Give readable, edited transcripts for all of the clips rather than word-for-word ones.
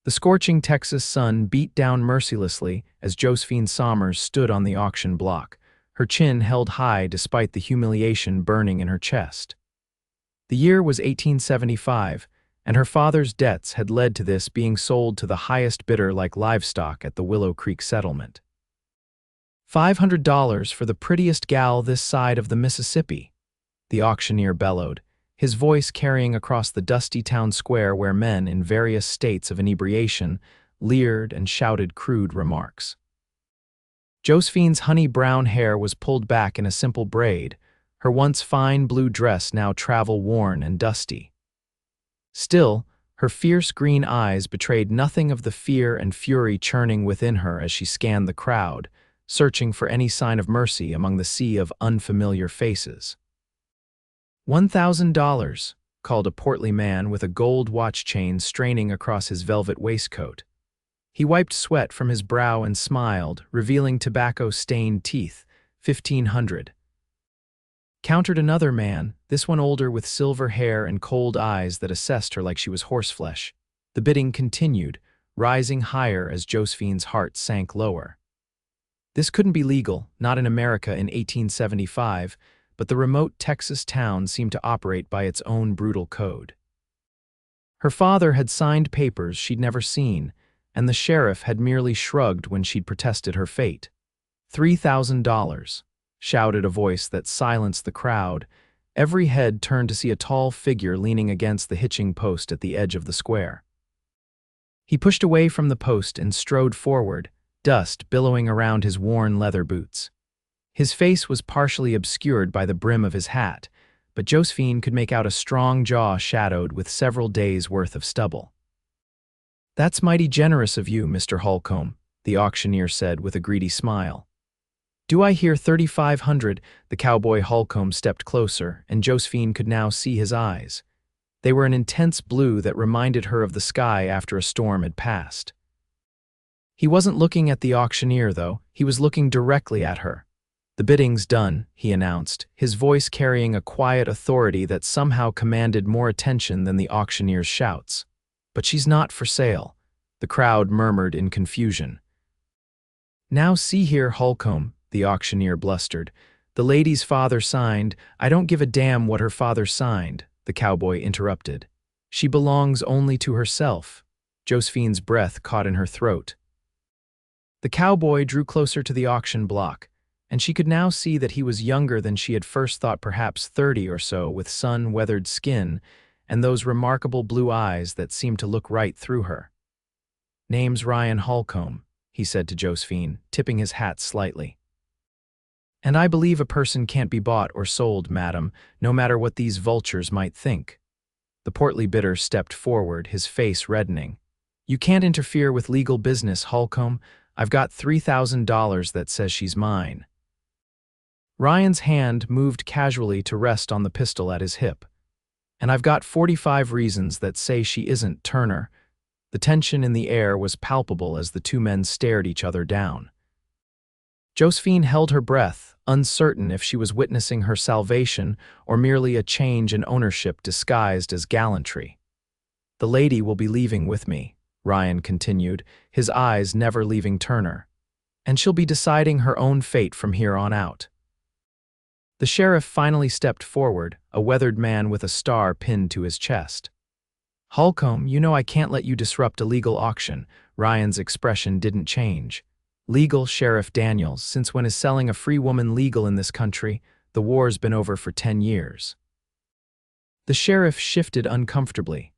The scorching Texas sun beat down mercilessly as Josephine Sommers stood on the auction block, her chin held high despite the humiliation burning in her chest. The year was 1875, and her father's debts had led to this being sold to the highest bidder like livestock at the Willow Creek settlement. $500 for the prettiest gal this side of the Mississippi, the auctioneer bellowed, his voice carrying across the dusty town square where men in various states of inebriation leered and shouted crude remarks. Josephine's honey-brown hair was pulled back in a simple braid, her once fine blue dress now travel-worn and dusty. Still, her fierce green eyes betrayed nothing of the fear and fury churning within her as she scanned the crowd, searching for any sign of mercy among the sea of unfamiliar faces. $1,000, called a portly man with a gold watch chain straining across his velvet waistcoat. He wiped sweat from his brow and smiled, revealing tobacco-stained teeth. $1,500. Countered another man, this one older with silver hair and cold eyes that assessed her like she was horseflesh. The bidding continued, rising higher as Josephine's heart sank lower. This couldn't be legal, not in America in 1875, but the remote Texas town seemed to operate by its own brutal code. Her father had signed papers she'd never seen, and the sheriff had merely shrugged when she'd protested her fate. $3,000, shouted a voice that silenced the crowd. Every head turned to see a tall figure leaning against the hitching post at the edge of the square. He pushed away from the post and strode forward, dust billowing around his worn leather boots. His face was partially obscured by the brim of his hat, but Josephine could make out a strong jaw shadowed with several days' worth of stubble. "That's mighty generous of you, Mr. Holcomb," the auctioneer said with a greedy smile. "Do I hear 3,500? The cowboy Holcomb stepped closer, and Josephine could now see his eyes. They were an intense blue that reminded her of the sky after a storm had passed. He wasn't looking at the auctioneer, though. He was looking directly at her. "The bidding's done," he announced, his voice carrying a quiet authority that somehow commanded more attention than the auctioneer's shouts. "But she's not for sale," the crowd murmured in confusion. "Now see here, Holcomb," the auctioneer blustered. "The lady's father signed—" "I don't give a damn what her father signed," the cowboy interrupted. "She belongs only to herself." Josephine's breath caught in her throat. The cowboy drew closer to the auction block, and she could now see that he was younger than she had first thought, perhaps 30 or so, with sun-weathered skin and those remarkable blue eyes that seemed to look right through her. "Name's Ryan Holcomb," he said to Josephine, tipping his hat slightly. "And I believe a person can't be bought or sold, madam, no matter what these vultures might think." The portly bidder stepped forward, his face reddening. "You can't interfere with legal business, Holcomb. I've got $3,000 that says she's mine." Ryan's hand moved casually to rest on the pistol at his hip. "And I've got 45 reasons that say she isn't, Turner." The tension in the air was palpable as the two men stared each other down. Josephine held her breath, uncertain if she was witnessing her salvation or merely a change in ownership disguised as gallantry. "The lady will be leaving with me," Ryan continued, his eyes never leaving Turner. "And she'll be deciding her own fate from here on out." The sheriff finally stepped forward, a weathered man with a star pinned to his chest. "Holcomb, you know I can't let you disrupt a legal auction." Ryan's expression didn't change. "Legal, Sheriff Daniels, since when is selling a free woman legal in this country? The war's been over for 10 years. The sheriff shifted uncomfortably.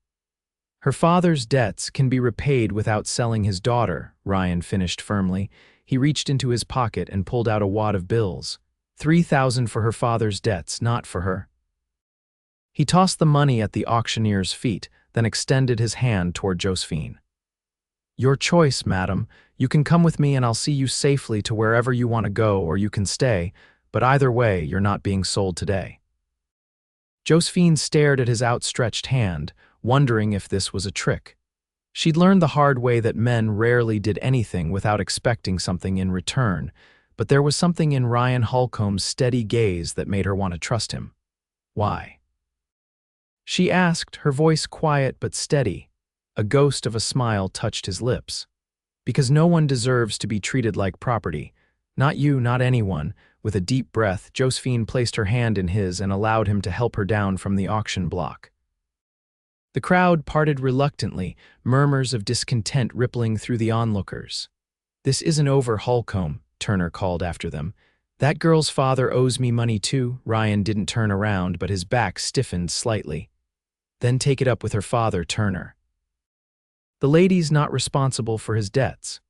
"Her father's debts can be repaid without selling his daughter," Ryan finished firmly. He reached into his pocket and pulled out a wad of bills. $3,000 for her father's debts, not for her." He tossed the money at the auctioneer's feet, then extended his hand toward Josephine. "Your choice, madam. You can come with me and I'll see you safely to wherever you want to go, or you can stay, but either way, you're not being sold today." Josephine stared at his outstretched hand, wondering if this was a trick. She'd learned the hard way that men rarely did anything without expecting something in return, but there was something in Ryan Holcomb's steady gaze that made her want to trust him. "Why?" she asked, her voice quiet but steady. A ghost of a smile touched his lips. Because no one deserves to be treated like property. Not you, not anyone. With a deep breath, Josephine placed her hand in his and allowed him to help her down from the auction block. The crowd parted reluctantly, murmurs of discontent rippling through the onlookers. "This isn't over, Holcomb," Turner called after them. "That girl's father owes me money too." Ryan didn't turn around, but his back stiffened slightly. "Then take it up with her father, Turner. The lady's not responsible for his debts."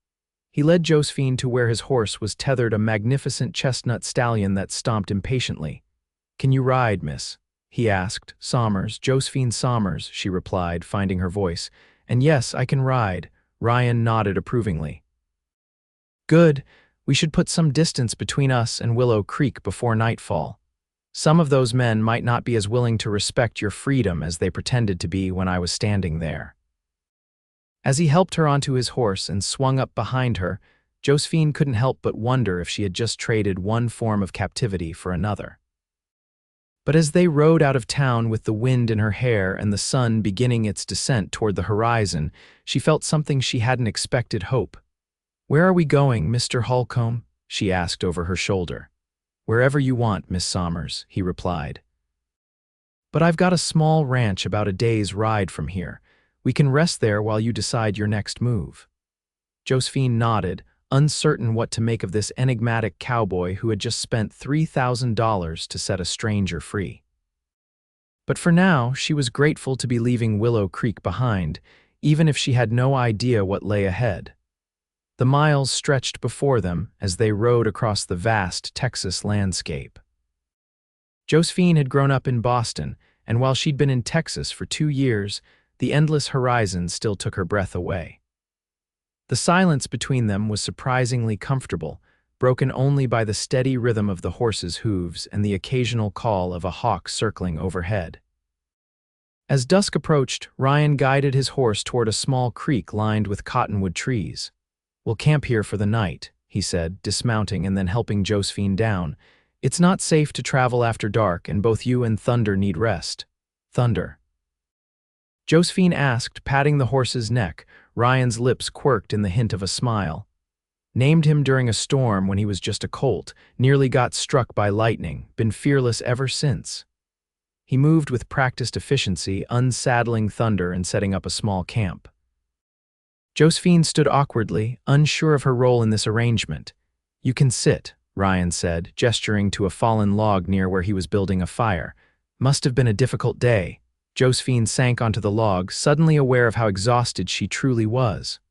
He led Josephine to where his horse was tethered, a magnificent chestnut stallion that stomped impatiently. "Can you ride, miss?" he asked. "Sommers, Josephine Sommers," she replied, finding her voice. "And yes, I can ride." Ryan nodded approvingly. "Good. We should put some distance between us and Willow Creek before nightfall. Some of those men might not be as willing to respect your freedom as they pretended to be when I was standing there." As he helped her onto his horse and swung up behind her, Josephine couldn't help but wonder if she had just traded one form of captivity for another. But as they rode out of town with the wind in her hair and the sun beginning its descent toward the horizon, she felt something she hadn't expected: hope. "Where are we going, Mr. Holcomb?" she asked over her shoulder. "Wherever you want, Miss Sommers," he replied. "But I've got a small ranch about a day's ride from here. We can rest there while you decide your next move." Josephine nodded, uncertain what to make of this enigmatic cowboy who had just spent $3,000 to set a stranger free. But for now, she was grateful to be leaving Willow Creek behind, even if she had no idea what lay ahead. The miles stretched before them as they rode across the vast Texas landscape. Josephine had grown up in Boston, and while she'd been in Texas for 2 years, the endless horizon still took her breath away. The silence between them was surprisingly comfortable, broken only by the steady rhythm of the horse's hooves and the occasional call of a hawk circling overhead. As dusk approached, Ryan guided his horse toward a small creek lined with cottonwood trees. "We'll camp here for the night," he said, dismounting and then helping Josephine down. "It's not safe to travel after dark, and both you and Thunder need rest." "Thunder?" Josephine asked, patting the horse's neck. Ryan's lips quirked in the hint of a smile. "Named him during a storm when he was just a colt, nearly got struck by lightning, been fearless ever since." He moved with practiced efficiency, unsaddling Thunder and setting up a small camp. Josephine stood awkwardly, unsure of her role in this arrangement. "You can sit," Ryan said, gesturing to a fallen log near where he was building a fire. "Must have been a difficult day." Josephine sank onto the log, suddenly aware of how exhausted she truly was.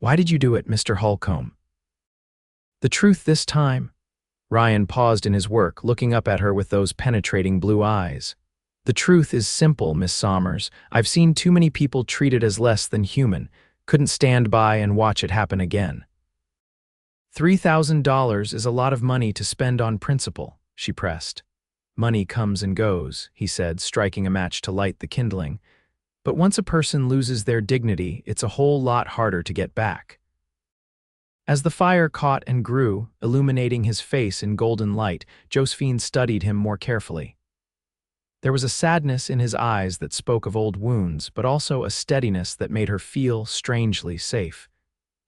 "Why did you do it, Mr. Holcomb?" "The truth this time." Ryan paused in his work, looking up at her with those penetrating blue eyes. "The truth is simple, Miss Sommers. I've seen too many people treated as less than human. Couldn't stand by and watch it happen again." $3,000 is a lot of money to spend on principle, she pressed. "Money comes and goes," he said, striking a match to light the kindling. "But once a person loses their dignity, it's a whole lot harder to get back." As the fire caught and grew, illuminating his face in golden light, Josephine studied him more carefully. There was a sadness in his eyes that spoke of old wounds, but also a steadiness that made her feel strangely safe.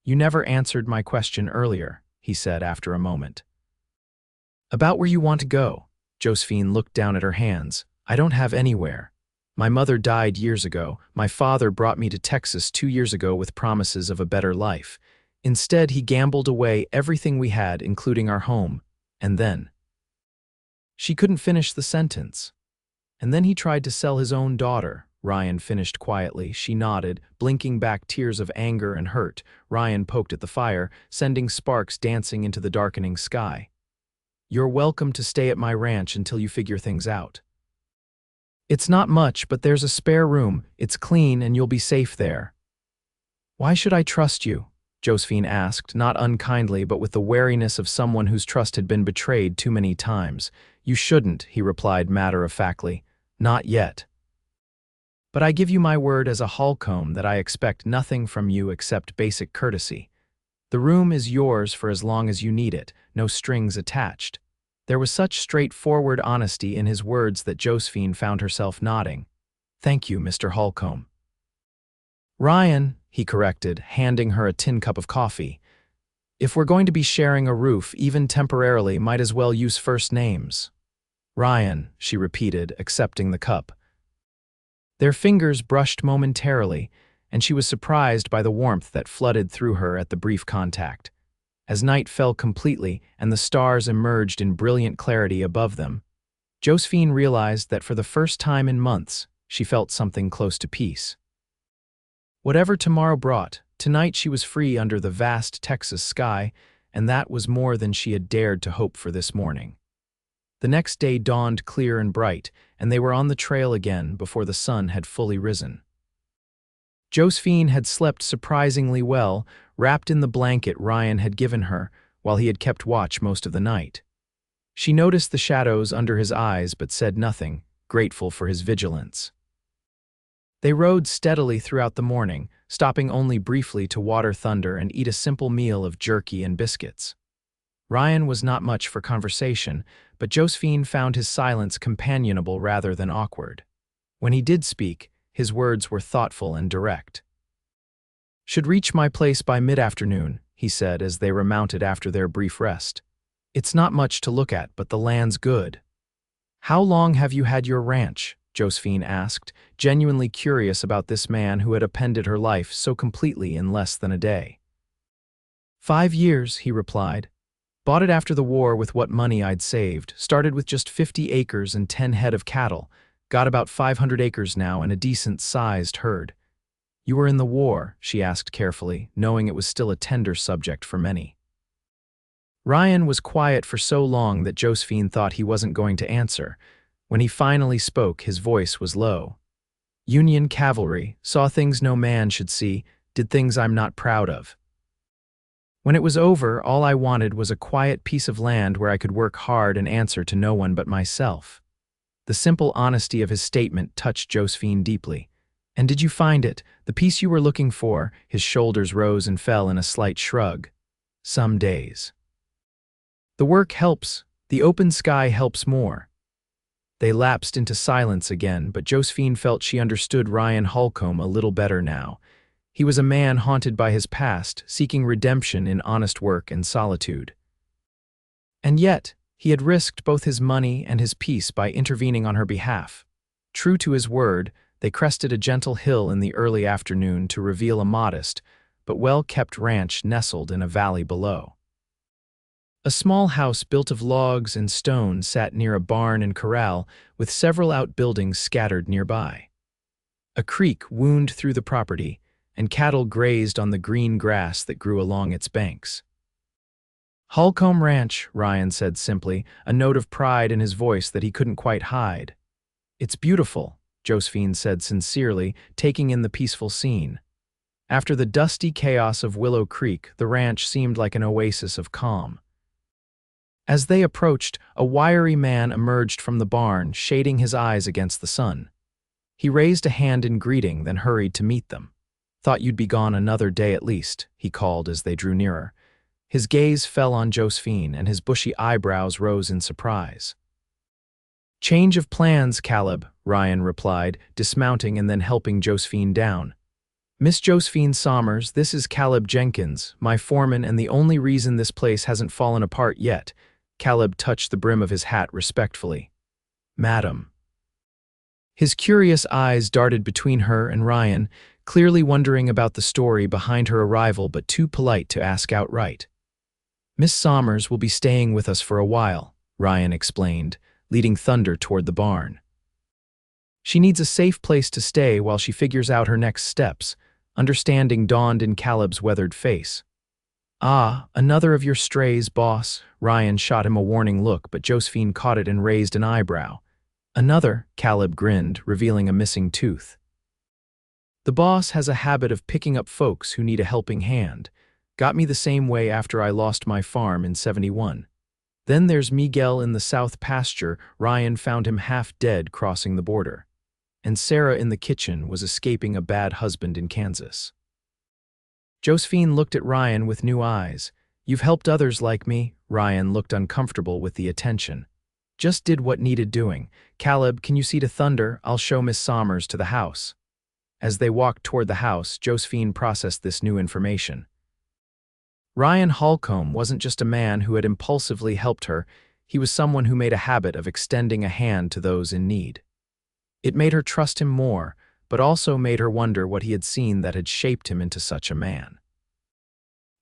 "You never answered my question earlier," he said after a moment. "About where you want to go." Josephine looked down at her hands. "I don't have anywhere. My mother died years ago. My father brought me to Texas 2 years ago with promises of a better life. Instead, he gambled away everything we had, including our home. And then—" She couldn't finish the sentence. "And then he tried to sell his own daughter," Ryan finished quietly. She nodded, blinking back tears of anger and hurt. Ryan poked at the fire, sending sparks dancing into the darkening sky. "You're welcome to stay at my ranch until you figure things out. It's not much, but there's a spare room. It's clean and you'll be safe there." "Why should I trust you?" Josephine asked, not unkindly but with the wariness of someone whose trust had been betrayed too many times. "You shouldn't," he replied matter-of-factly. "Not yet. But I give you my word as a Holcomb that I expect nothing from you except basic courtesy. The room is yours for as long as you need it, no strings attached." There was such straightforward honesty in his words that Josephine found herself nodding. "Thank you, Mr. Holcomb." Ryan, he corrected, handing her a tin cup of coffee. If we're going to be sharing a roof, even temporarily, might as well use first names. Ryan, she repeated, accepting the cup. Their fingers brushed momentarily, and she was surprised by the warmth that flooded through her at the brief contact. As night fell completely and the stars emerged in brilliant clarity above them, Josephine realized that for the first time in months, she felt something close to peace. Whatever tomorrow brought, tonight she was free under the vast Texas sky, and that was more than she had dared to hope for this morning. The next day dawned clear and bright, and they were on the trail again before the sun had fully risen. Josephine had slept surprisingly well, wrapped in the blanket Ryan had given her, while he had kept watch most of the night. She noticed the shadows under his eyes but said nothing, grateful for his vigilance. They rode steadily throughout the morning, stopping only briefly to water Thunder and eat a simple meal of jerky and biscuits. Ryan was not much for conversation, but Josephine found his silence companionable rather than awkward. When he did speak, his words were thoughtful and direct. "Should reach my place by mid-afternoon," he said as they remounted after their brief rest. "It's not much to look at, but the land's good." "How long have you had your ranch?" Josephine asked, genuinely curious about this man who had upended her life so completely in less than a day. 5 years, he replied. "Bought it after the war with what money I'd saved, started with just 50 acres and 10 head of cattle, got about 500 acres now and a decent-sized herd." "You were in the war?" she asked carefully, knowing it was still a tender subject for many. Ryan was quiet for so long that Josephine thought he wasn't going to answer. When he finally spoke, his voice was low. "Union cavalry, saw things no man should see, did things I'm not proud of. When it was over, all I wanted was a quiet piece of land where I could work hard and answer to no one but myself." The simple honesty of his statement touched Josephine deeply. "And did you find it, the piece you were looking for?" His shoulders rose and fell in a slight shrug. "Some days. The work helps, the open sky helps more." They lapsed into silence again, but Josephine felt she understood Ryan Holcomb a little better now. He was a man haunted by his past, seeking redemption in honest work and solitude. And yet, he had risked both his money and his peace by intervening on her behalf. True to his word, they crested a gentle hill in the early afternoon to reveal a modest, but well-kept ranch nestled in a valley below. A small house built of logs and stone sat near a barn and corral, with several outbuildings scattered nearby. A creek wound through the property, and cattle grazed on the green grass that grew along its banks. "Holcomb Ranch," Ryan said simply, a note of pride in his voice that he couldn't quite hide. "It's beautiful," Josephine said sincerely, taking in the peaceful scene. After the dusty chaos of Willow Creek, the ranch seemed like an oasis of calm. As they approached, a wiry man emerged from the barn, shading his eyes against the sun. He raised a hand in greeting, then hurried to meet them. "Thought you'd be gone another day at least," he called as they drew nearer. His gaze fell on Josephine, and his bushy eyebrows rose in surprise. "Change of plans, Caleb," Ryan replied, dismounting and then helping Josephine down. "Miss Josephine Sommers, this is Caleb Jenkins, my foreman, and the only reason this place hasn't fallen apart yet." Caleb touched the brim of his hat respectfully. "Madam." His curious eyes darted between her and Ryan, clearly wondering about the story behind her arrival but too polite to ask outright. "Miss Sommers will be staying with us for a while," Ryan explained, leading Thunder toward the barn. "She needs a safe place to stay while she figures out her next steps." Understanding dawned in Caleb's weathered face. "Ah, another of your strays, boss." Ryan shot him a warning look, but Josephine caught it and raised an eyebrow. "Another?" Caleb grinned, revealing a missing tooth. "The boss has a habit of picking up folks who need a helping hand. Got me the same way after I lost my farm in '71. Then there's Miguel in the south pasture." Ryan found him half dead crossing the border. "And Sarah in the kitchen was escaping a bad husband in Kansas." Josephine looked at Ryan with new eyes. "You've helped others like me." Ryan looked uncomfortable with the attention. "Just did what needed doing. Caleb, can you see to Thunder? I'll show Miss Sommers to the house." As they walked toward the house, Josephine processed this new information. Ryan Holcomb wasn't just a man who had impulsively helped her, he was someone who made a habit of extending a hand to those in need. It made her trust him more, but also made her wonder what he had seen that had shaped him into such a man.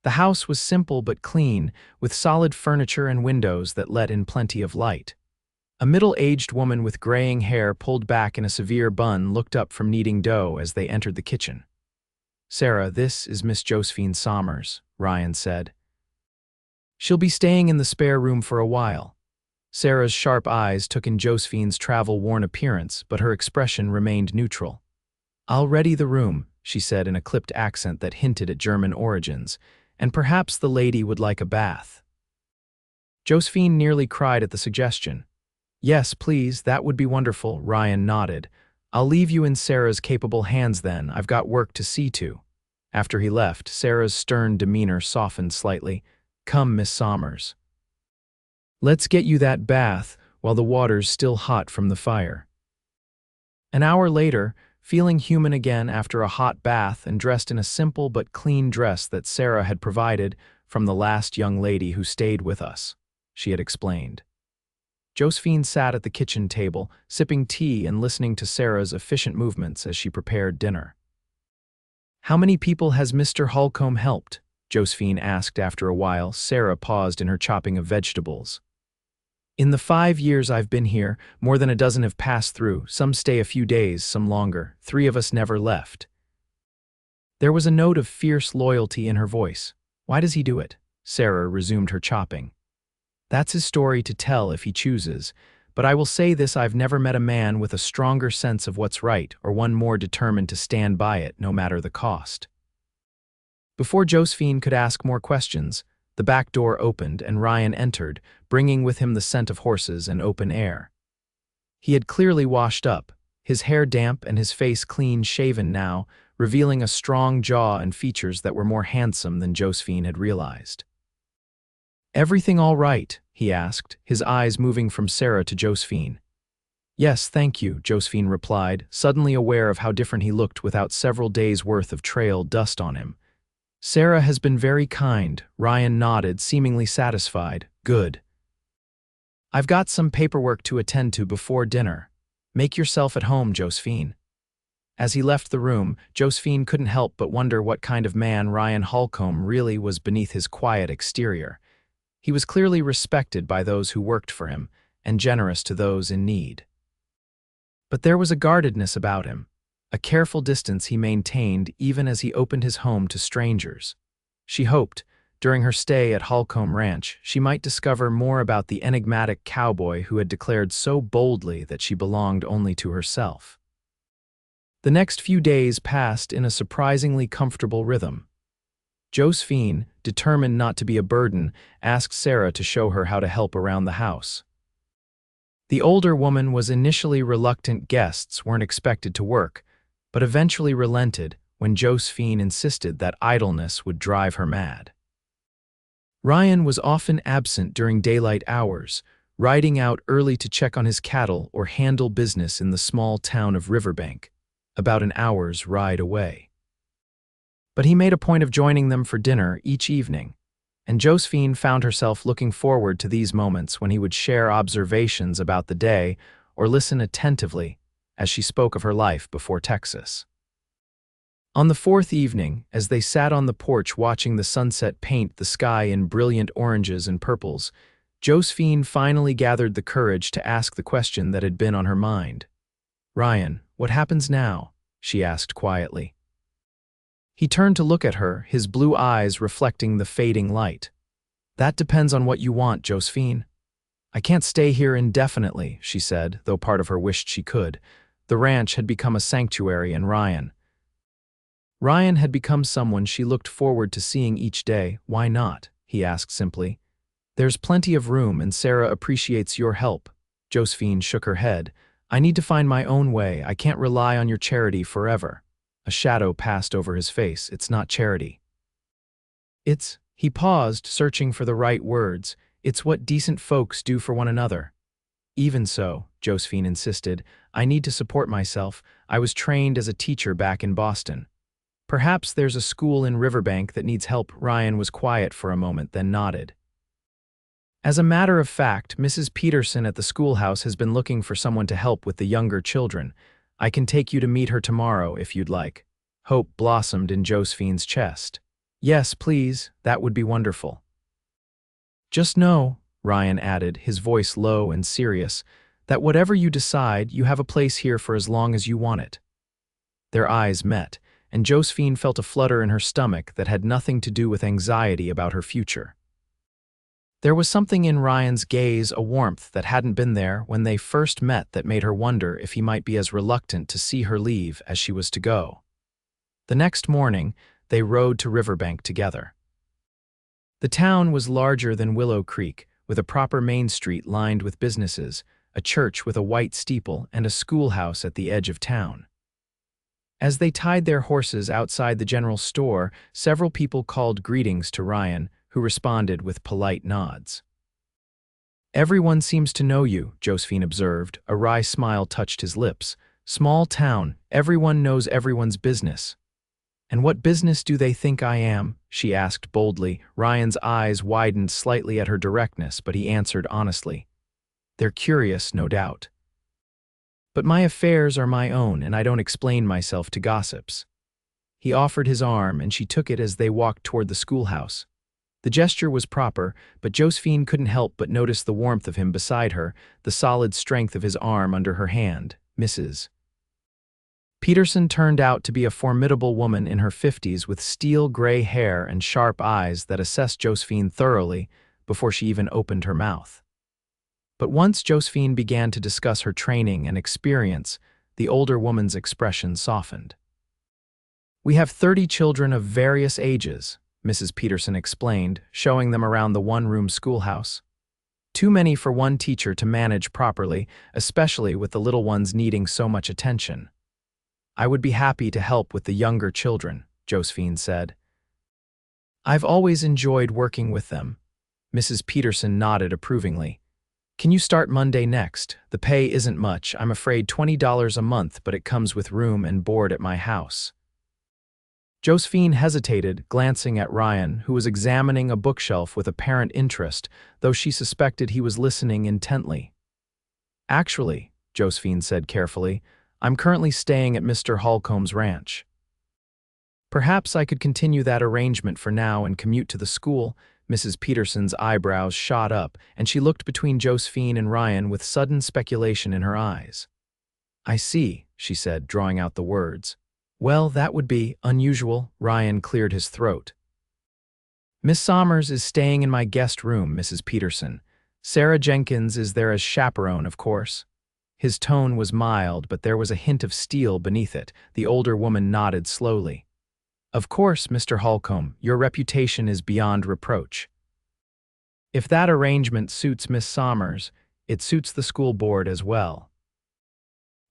The house was simple but clean, with solid furniture and windows that let in plenty of light. A middle-aged woman with graying hair pulled back in a severe bun looked up from kneading dough as they entered the kitchen. "Sarah, this is Miss Josephine Sommers," Ryan said. "She'll be staying in the spare room for a while." Sarah's sharp eyes took in Josephine's travel-worn appearance, but her expression remained neutral. "I'll ready the room," she said in a clipped accent that hinted at German origins, "and perhaps the lady would like a bath." Josephine nearly cried at the suggestion. "Yes, please, that would be wonderful," Ryan nodded. "I'll leave you in Sarah's capable hands then, I've got work to see to." After he left, Sarah's stern demeanor softened slightly. "Come, Miss Sommers. Let's get you that bath while the water's still hot from the fire." An hour later, feeling human again after a hot bath and dressed in a simple but clean dress that Sarah had provided from the last young lady who stayed with us, she had explained. Josephine sat at the kitchen table, sipping tea and listening to Sarah's efficient movements as she prepared dinner. "How many people has Mr. Holcomb helped?" Josephine asked after a while. Sarah paused in her chopping of vegetables. "In the 5 years I've been here, more than a dozen have passed through. Some stay a few days, some longer. 3 of us never left." There was a note of fierce loyalty in her voice. "Why does he do it?" Sarah resumed her chopping. "That's his story to tell if he chooses, but I will say this: I've never met a man with a stronger sense of what's right or one more determined to stand by it no matter the cost." Before Josephine could ask more questions, the back door opened and Ryan entered, bringing with him the scent of horses and open air. He had clearly washed up, his hair damp and his face clean-shaven now, revealing a strong jaw and features that were more handsome than Josephine had realized. "Everything all right?" he asked, his eyes moving from Sarah to Josephine. "Yes, thank you," Josephine replied, suddenly aware of how different he looked without several days' worth of trail dust on him. "Sarah has been very kind," Ryan nodded, seemingly satisfied. "Good. I've got some paperwork to attend to before dinner. Make yourself at home, Josephine." As he left the room, Josephine couldn't help but wonder what kind of man Ryan Holcomb really was beneath his quiet exterior. He was clearly respected by those who worked for him, and generous to those in need. But there was a guardedness about him, a careful distance he maintained even as he opened his home to strangers. She hoped, during her stay at Holcomb Ranch, she might discover more about the enigmatic cowboy who had declared so boldly that she belonged only to herself. The next few days passed in a surprisingly comfortable rhythm. Josephine, determined not to be a burden, asked Sarah to show her how to help around the house. The older woman was initially reluctant. Guests weren't expected to work, but eventually relented when Josephine insisted that idleness would drive her mad. Ryan was often absent during daylight hours, riding out early to check on his cattle or handle business in the small town of Riverbank, about an hour's ride away. But he made a point of joining them for dinner each evening, and Josephine found herself looking forward to these moments when he would share observations about the day or listen attentively as she spoke of her life before Texas. On the 4th evening, as they sat on the porch watching the sunset paint the sky in brilliant oranges and purples, Josephine finally gathered the courage to ask the question that had been on her mind. "Ryan, what happens now?" she asked quietly. He turned to look at her, his blue eyes reflecting the fading light. "That depends on what you want, Josephine. I can't stay here indefinitely," she said, though part of her wished she could. The ranch had become a sanctuary in Ryan. Ryan had become someone she looked forward to seeing each day. "Why not?" he asked simply. "There's plenty of room and Sarah appreciates your help." Josephine shook her head. "I need to find my own way. I can't rely on your charity forever." A shadow passed over his face. "It's not charity. He paused, searching for the right words. "It's what decent folks do for one another." Even so, Josephine insisted, I need to support myself. I was trained as a teacher back in Boston. Perhaps there's a school in Riverbank that needs help. Ryan was quiet for a moment, then nodded. As a matter of fact, Mrs. Peterson at the schoolhouse has been looking for someone to help with the younger children. I can take you to meet her tomorrow if you'd like. Hope blossomed in Josephine's chest. Yes, please, that would be wonderful. Just know, Ryan added, his voice low and serious, that whatever you decide, you have a place here for as long as you want it. Their eyes met, and Josephine felt a flutter in her stomach that had nothing to do with anxiety about her future. There was something in Ryan's gaze, a warmth that hadn't been there when they first met, that made her wonder if he might be as reluctant to see her leave as she was to go. The next morning, they rode to Riverbank together. The town was larger than Willow Creek, with a proper main street lined with businesses, a church with a white steeple, and a schoolhouse at the edge of town. As they tied their horses outside the general store, several people called greetings to Ryan, who responded with polite nods. Everyone seems to know you, Josephine observed. A wry smile touched his lips. Small town, everyone knows everyone's business. And what business do they think I am? She asked boldly. Ryan's eyes widened slightly at her directness, but he answered honestly. They're curious, no doubt. But my affairs are my own, and I don't explain myself to gossips. He offered his arm, and she took it as they walked toward the schoolhouse. The gesture was proper, but Josephine couldn't help but notice the warmth of him beside her, the solid strength of his arm under her hand. Mrs. Peterson turned out to be a formidable woman in her 50s with steel gray hair and sharp eyes that assessed Josephine thoroughly before she even opened her mouth. But once Josephine began to discuss her training and experience, the older woman's expression softened. We have 30 children of various ages, Mrs. Peterson explained, showing them around the one-room schoolhouse. Too many for one teacher to manage properly, especially with the little ones needing so much attention. I would be happy to help with the younger children, Josephine said. I've always enjoyed working with them. Mrs. Peterson nodded approvingly. Can you start Monday next? The pay isn't much, I'm afraid $20 a month, but it comes with room and board at my house. Josephine hesitated, glancing at Ryan, who was examining a bookshelf with apparent interest, though she suspected he was listening intently. Actually, Josephine said carefully, I'm currently staying at Mr. Holcomb's ranch. Perhaps I could continue that arrangement for now and commute to the school. Mrs. Peterson's eyebrows shot up, and she looked between Josephine and Ryan with sudden speculation in her eyes. I see, she said, drawing out the words. Well, that would be unusual. Ryan cleared his throat. Miss Sommers is staying in my guest room, Mrs. Peterson. Sarah Jenkins is there as chaperone, of course. His tone was mild, but there was a hint of steel beneath it. The older woman nodded slowly. Of course, Mr. Holcomb, your reputation is beyond reproach. If that arrangement suits Miss Sommers, it suits the school board as well.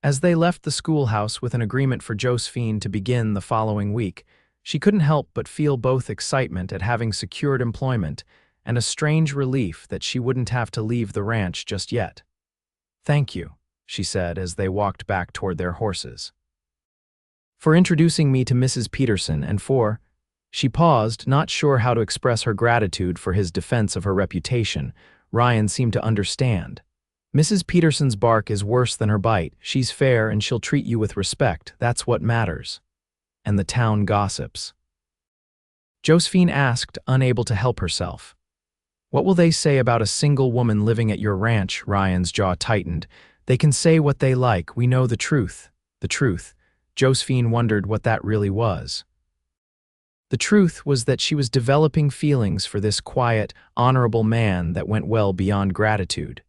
As they left the schoolhouse with an agreement for Josephine to begin the following week, she couldn't help but feel both excitement at having secured employment and a strange relief that she wouldn't have to leave the ranch just yet. Thank you, she said as they walked back toward their horses. For introducing me to Mrs. Peterson and for, she paused, not sure how to express her gratitude for his defense of her reputation. Ryan seemed to understand. Mrs. Peterson's bark is worse than her bite. She's fair and she'll treat you with respect. That's what matters. And the town gossips. Josephine asked, unable to help herself. What will they say about a single woman living at your ranch? Ryan's jaw tightened. They can say what they like. We know the truth. The truth. Josephine wondered what that really was. The truth was that she was developing feelings for this quiet, honorable man that went well beyond gratitude.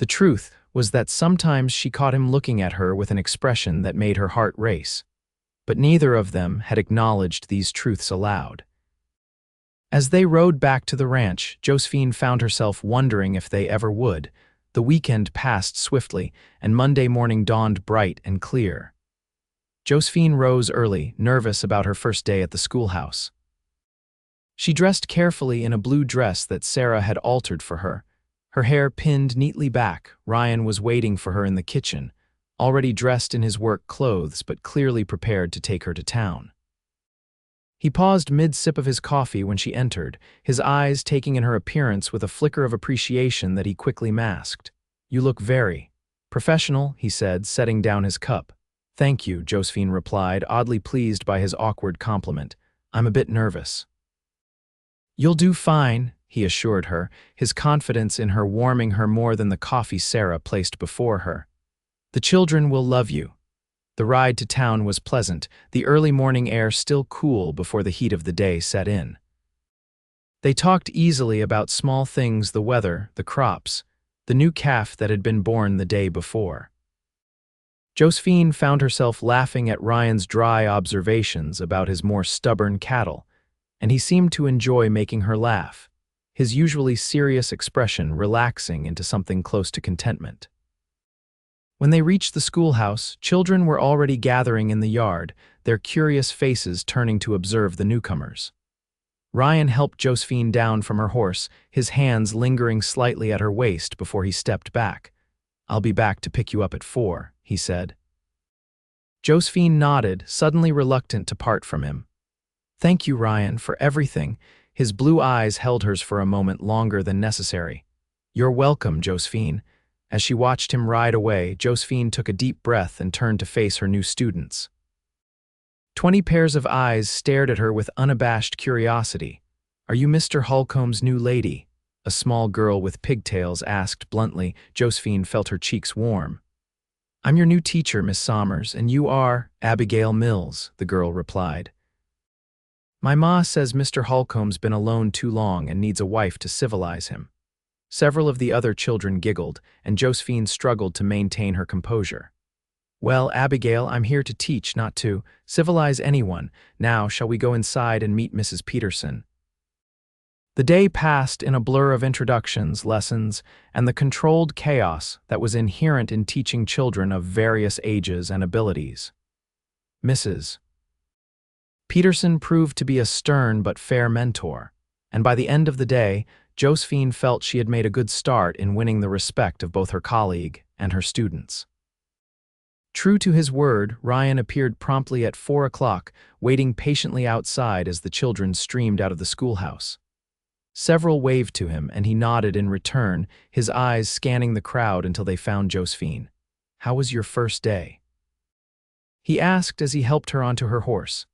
The truth was that sometimes she caught him looking at her with an expression that made her heart race. But neither of them had acknowledged these truths aloud. As they rode back to the ranch, Josephine found herself wondering if they ever would. The weekend passed swiftly, and Monday morning dawned bright and clear. Josephine rose early, nervous about her first day at the schoolhouse. She dressed carefully in a blue dress that Sarah had altered for her. Her hair pinned neatly back, Ryan was waiting for her in the kitchen, already dressed in his work clothes but clearly prepared to take her to town. He paused mid-sip of his coffee when she entered, his eyes taking in her appearance with a flicker of appreciation that he quickly masked. "You look very professional," he said, setting down his cup. "Thank you," Josephine replied, oddly pleased by his awkward compliment. "I'm a bit nervous." "You'll do fine," he assured her, his confidence in her warming her more than the coffee Sarah placed before her. "The children will love you." The ride to town was pleasant, the early morning air still cool before the heat of the day set in. They talked easily about small things: the weather, the crops, the new calf that had been born the day before. Josephine found herself laughing at Ryan's dry observations about his more stubborn cattle, and he seemed to enjoy making her laugh, his usually serious expression relaxing into something close to contentment. When they reached the schoolhouse, children were already gathering in the yard, their curious faces turning to observe the newcomers. Ryan helped Josephine down from her horse, his hands lingering slightly at her waist before he stepped back. "I'll be back to pick you up at 4, he said. Josephine nodded, suddenly reluctant to part from him. "Thank you, Ryan, for everything." His blue eyes held hers for a moment longer than necessary. "You're welcome, Josephine." As she watched him ride away, Josephine took a deep breath and turned to face her new students. 20 pairs of eyes stared at her with unabashed curiosity. "Are you Mr. Holcomb's new lady?" a small girl with pigtails asked bluntly. Josephine felt her cheeks warm. "I'm your new teacher, Miss Sommers, and you are Abigail Mills," the girl replied. "My ma says Mr. Holcomb's been alone too long and needs a wife to civilize him." Several of the other children giggled, and Josephine struggled to maintain her composure. "Well, Abigail, I'm here to teach, not to civilize anyone. Now, shall we go inside and meet Mrs. Peterson?" The day passed in a blur of introductions, lessons, and the controlled chaos that was inherent in teaching children of various ages and abilities. Mrs. Peterson proved to be a stern but fair mentor, and by the end of the day, Josephine felt she had made a good start in winning the respect of both her colleague and her students. True to his word, Ryan appeared promptly at 4 o'clock, waiting patiently outside as the children streamed out of the schoolhouse. Several waved to him, and he nodded in return, his eyes scanning the crowd until they found Josephine. "How was your first day?" he asked as he helped her onto her horse.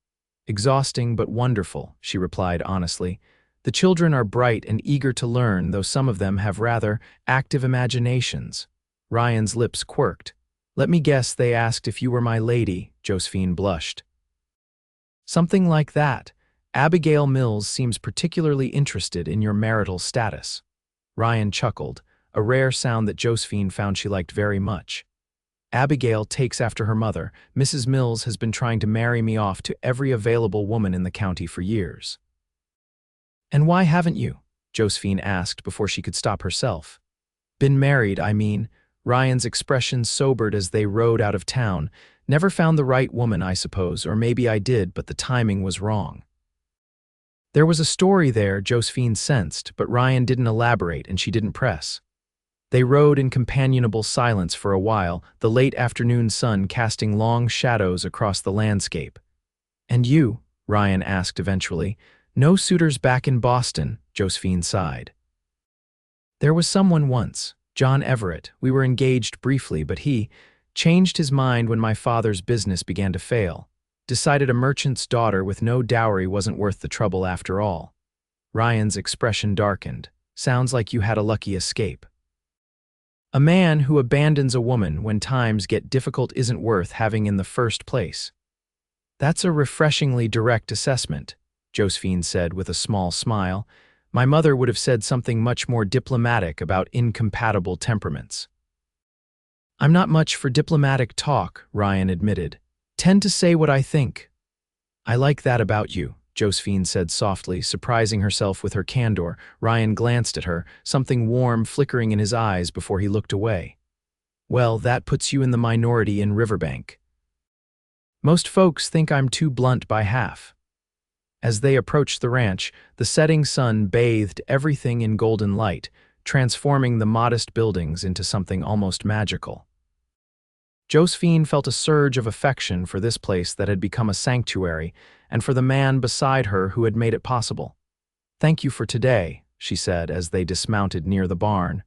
"Exhausting but wonderful," she replied honestly. "The children are bright and eager to learn, though some of them have rather active imaginations." Ryan's lips quirked. "Let me guess they asked if you were my lady," Josephine blushed. "Something like that. Abigail Mills seems particularly interested in your marital status." Ryan chuckled, a rare sound that Josephine found she liked very much. "Abigail takes after her mother. Mrs. Mills has been trying to marry me off to every available woman in the county for years." "And why haven't you?" Josephine asked before she could stop herself. "Been married, I mean." Ryan's expression sobered as they rode out of town. "Never found the right woman, I suppose, or maybe I did, but the timing was wrong." There was a story there, Josephine sensed, but Ryan didn't elaborate and she didn't press. They rode in companionable silence for a while, the late afternoon sun casting long shadows across the landscape. "And you?" Ryan asked eventually. "No suitors back in Boston," Josephine sighed. "There was someone once, John Everett. We were engaged briefly, but he changed his mind when my father's business began to fail. Decided a merchant's daughter with no dowry wasn't worth the trouble after all." Ryan's expression darkened. "Sounds like you had a lucky escape." "A man who abandons a woman when times get difficult isn't worth having in the first place." "That's a refreshingly direct assessment," Josephine said with a small smile. "My mother would have said something much more diplomatic about incompatible temperaments." "I'm not much for diplomatic talk," Ryan admitted. "Tend to say what I think." "I like that about you," Josephine said softly, surprising herself with her candor. Ryan glanced at her, something warm flickering in his eyes before he looked away. "Well, that puts you in the minority in Riverbank. Most folks think I'm too blunt by half." As they approached the ranch, the setting sun bathed everything in golden light, transforming the modest buildings into something almost magical. Josephine felt a surge of affection for this place that had become a sanctuary and for the man beside her who had made it possible. "Thank you for today," she said as they dismounted near the barn.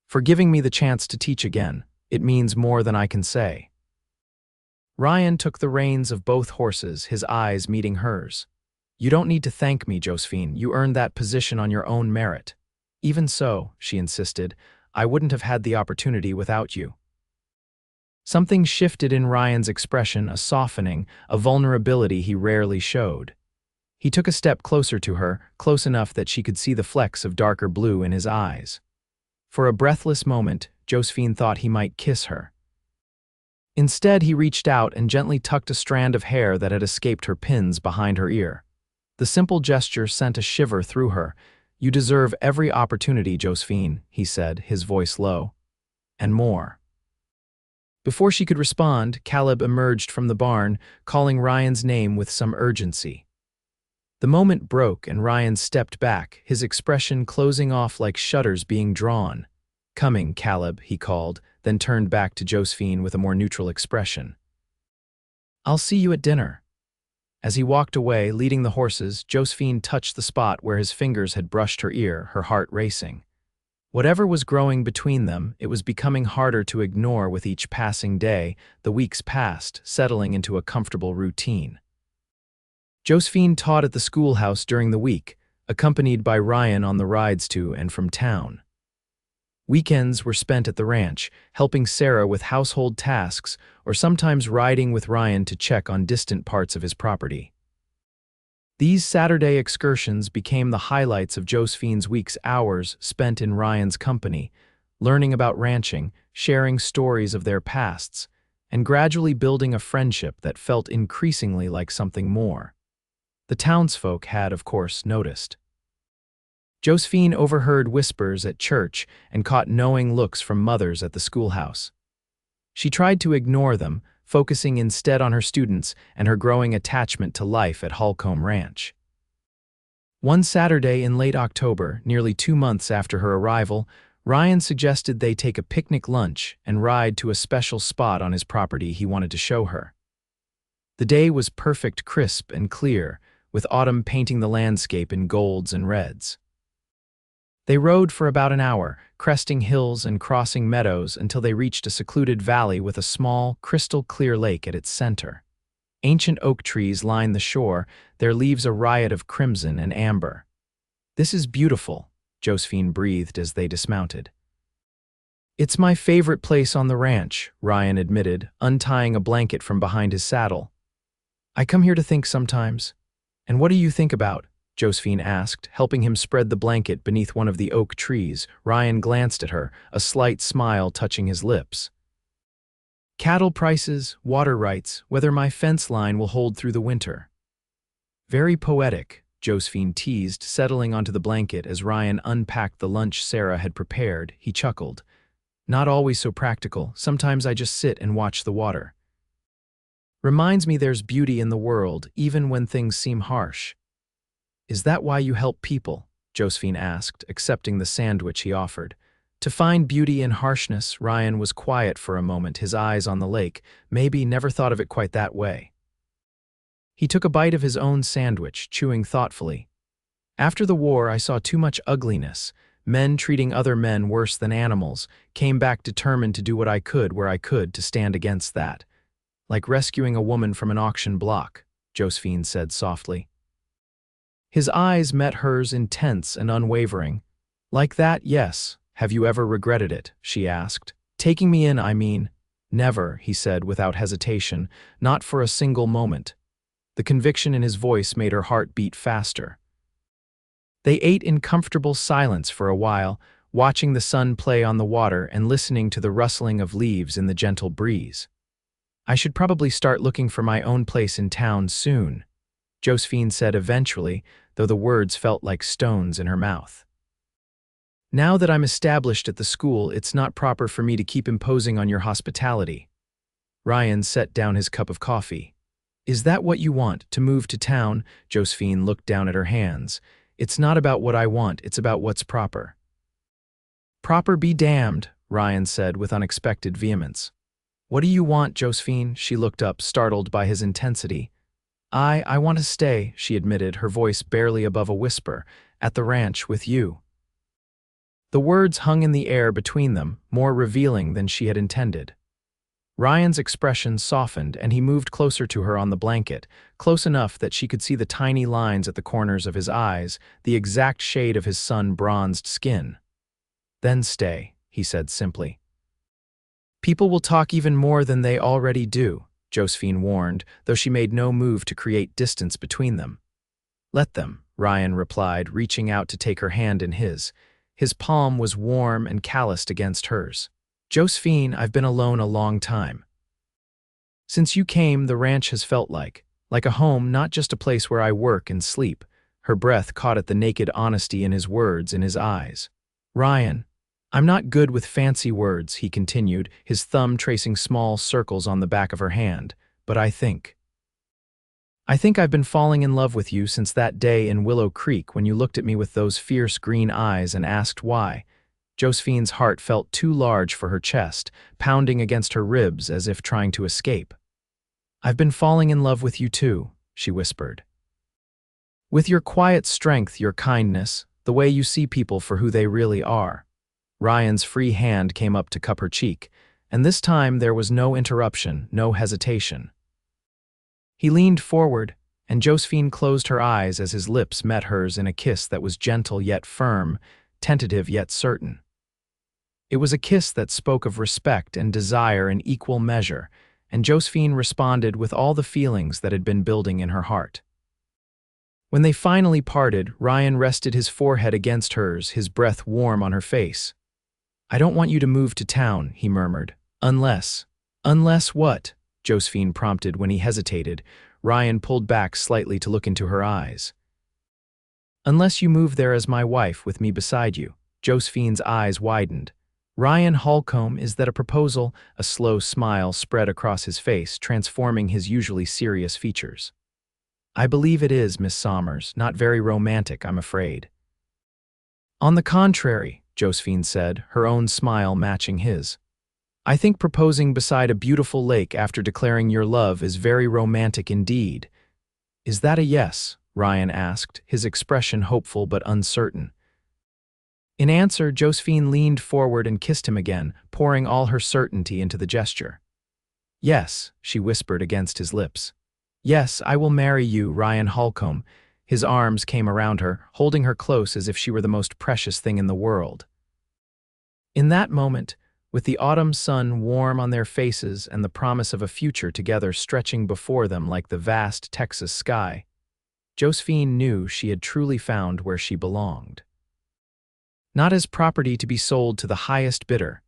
"For giving me the chance to teach again. It means more than I can say." Ryan took the reins of both horses, his eyes meeting hers. "You don't need to thank me, Josephine. You earned that position on your own merit." "Even so," she insisted, "I wouldn't have had the opportunity without you." Something shifted in Ryan's expression, a softening, a vulnerability he rarely showed. He took a step closer to her, close enough that she could see the flecks of darker blue in his eyes. For a breathless moment, Josephine thought he might kiss her. Instead, he reached out and gently tucked a strand of hair that had escaped her pins behind her ear. The simple gesture sent a shiver through her. "You deserve every opportunity, Josephine," he said, his voice low. "And more." Before she could respond, Caleb emerged from the barn, calling Ryan's name with some urgency. The moment broke and Ryan stepped back, his expression closing off like shutters being drawn. "Coming, Caleb," he called, then turned back to Josephine with a more neutral expression. "I'll see you at dinner." As he walked away, leading the horses, Josephine touched the spot where his fingers had brushed her ear, her heart racing. Whatever was growing between them, it was becoming harder to ignore with each passing day. The weeks passed, settling into a comfortable routine. Josephine taught at the schoolhouse during the week, accompanied by Ryan on the rides to and from town. Weekends were spent at the ranch, helping Sarah with household tasks or sometimes riding with Ryan to check on distant parts of his property. These Saturday excursions became the highlights of Josephine's week's hours spent in Ryan's company, learning about ranching, sharing stories of their pasts, and gradually building a friendship that felt increasingly like something more. The townsfolk had, of course, noticed. Josephine overheard whispers at church and caught knowing looks from mothers at the schoolhouse. She tried to ignore them, focusing instead on her students and her growing attachment to life at Holcomb Ranch. One Saturday in late October, nearly 2 months after her arrival, Ryan suggested they take a picnic lunch and ride to a special spot on his property he wanted to show her. The day was perfect, crisp and clear, with autumn painting the landscape in golds and reds. They rode for about an hour, cresting hills and crossing meadows until they reached a secluded valley with a small, crystal-clear lake at its center. Ancient oak trees lined the shore, their leaves a riot of crimson and amber. "This is beautiful," Josephine breathed as they dismounted. "It's my favorite place on the ranch," Ryan admitted, untying a blanket from behind his saddle. "I come here to think sometimes." "And what do you think about?" Josephine asked, helping him spread the blanket beneath one of the oak trees. Ryan glanced at her, a slight smile touching his lips. "Cattle prices, water rights, whether my fence line will hold through the winter." "Very poetic," Josephine teased, settling onto the blanket as Ryan unpacked the lunch Sarah had prepared. He chuckled. "Not always so practical. Sometimes I just sit and watch the water. Reminds me there's beauty in the world, even when things seem harsh." "Is that why you help people?" Josephine asked, accepting the sandwich he offered. "To find beauty in harshness." Ryan was quiet for a moment, his eyes on the lake. "Maybe never thought of it quite that way." He took a bite of his own sandwich, chewing thoughtfully. "After the war, I saw too much ugliness. Men treating other men worse than animals. Came back determined to do what I could where I could to stand against that. Like rescuing a woman from an auction block," Josephine said softly. His eyes met hers, intense and unwavering. "Like that, yes. Have you ever regretted it?" she asked. "Taking me in, I mean." "Never," he said without hesitation, "not for a single moment." The conviction in his voice made her heart beat faster. They ate in comfortable silence for a while, watching the sun play on the water and listening to the rustling of leaves in the gentle breeze. "I should probably start looking for my own place in town soon," Josephine said eventually, though the words felt like stones in her mouth. "Now that I'm established at the school, it's not proper for me to keep imposing on your hospitality." Ryan set down his cup of coffee. "Is that what you want, to move to town?" Josephine looked down at her hands. "It's not about what I want, it's about what's proper." Proper be damned, Ryan said with unexpected vehemence. What do you want, Josephine? She looked up, startled by his intensity. I want to stay, she admitted, her voice barely above a whisper, at the ranch with you. The words hung in the air between them, more revealing than she had intended. Ryan's expression softened and he moved closer to her on the blanket, close enough that she could see the tiny lines at the corners of his eyes, the exact shade of his sun-bronzed skin. Then stay, he said simply. People will talk even more than they already do, Josephine warned, though she made no move to create distance between them. Let them, Ryan replied, reaching out to take her hand in his. His palm was warm and calloused against hers. Josephine, I've been alone a long time. Since you came, the ranch has felt like a home, not just a place where I work and sleep. Her breath caught at the naked honesty in his words, in his eyes. Ryan, I'm not good with fancy words, he continued, his thumb tracing small circles on the back of her hand, but I think I've been falling in love with you since that day in Willow Creek when you looked at me with those fierce green eyes and asked why. Josephine's heart felt too large for her chest, pounding against her ribs as if trying to escape. I've been falling in love with you too, she whispered. With your quiet strength, your kindness, the way you see people for who they really are. Ryan's free hand came up to cup her cheek, and this time there was no interruption, no hesitation. He leaned forward, and Josephine closed her eyes as his lips met hers in a kiss that was gentle yet firm, tentative yet certain. It was a kiss that spoke of respect and desire in equal measure, and Josephine responded with all the feelings that had been building in her heart. When they finally parted, Ryan rested his forehead against hers, his breath warm on her face. I don't want you to move to town, he murmured. Unless what? Josephine prompted when he hesitated. Ryan pulled back slightly to look into her eyes. Unless you move there as my wife with me beside you. Josephine's eyes widened. Ryan Holcomb, is that a proposal? A slow smile spread across his face, transforming his usually serious features. I believe it is, Miss Sommers. Not very romantic, I'm afraid. On the contrary, Josephine said, her own smile matching his. I think proposing beside a beautiful lake after declaring your love is very romantic indeed. Is that a yes? Ryan asked, his expression hopeful but uncertain. In answer, Josephine leaned forward and kissed him again, pouring all her certainty into the gesture. Yes, she whispered against his lips. Yes, I will marry you, Ryan Holcomb. His arms came around her, holding her close as if she were the most precious thing in the world. In that moment, with the autumn sun warm on their faces and the promise of a future together stretching before them like the vast Texas sky, Josephine knew she had truly found where she belonged. Not as property to be sold to the highest bidder,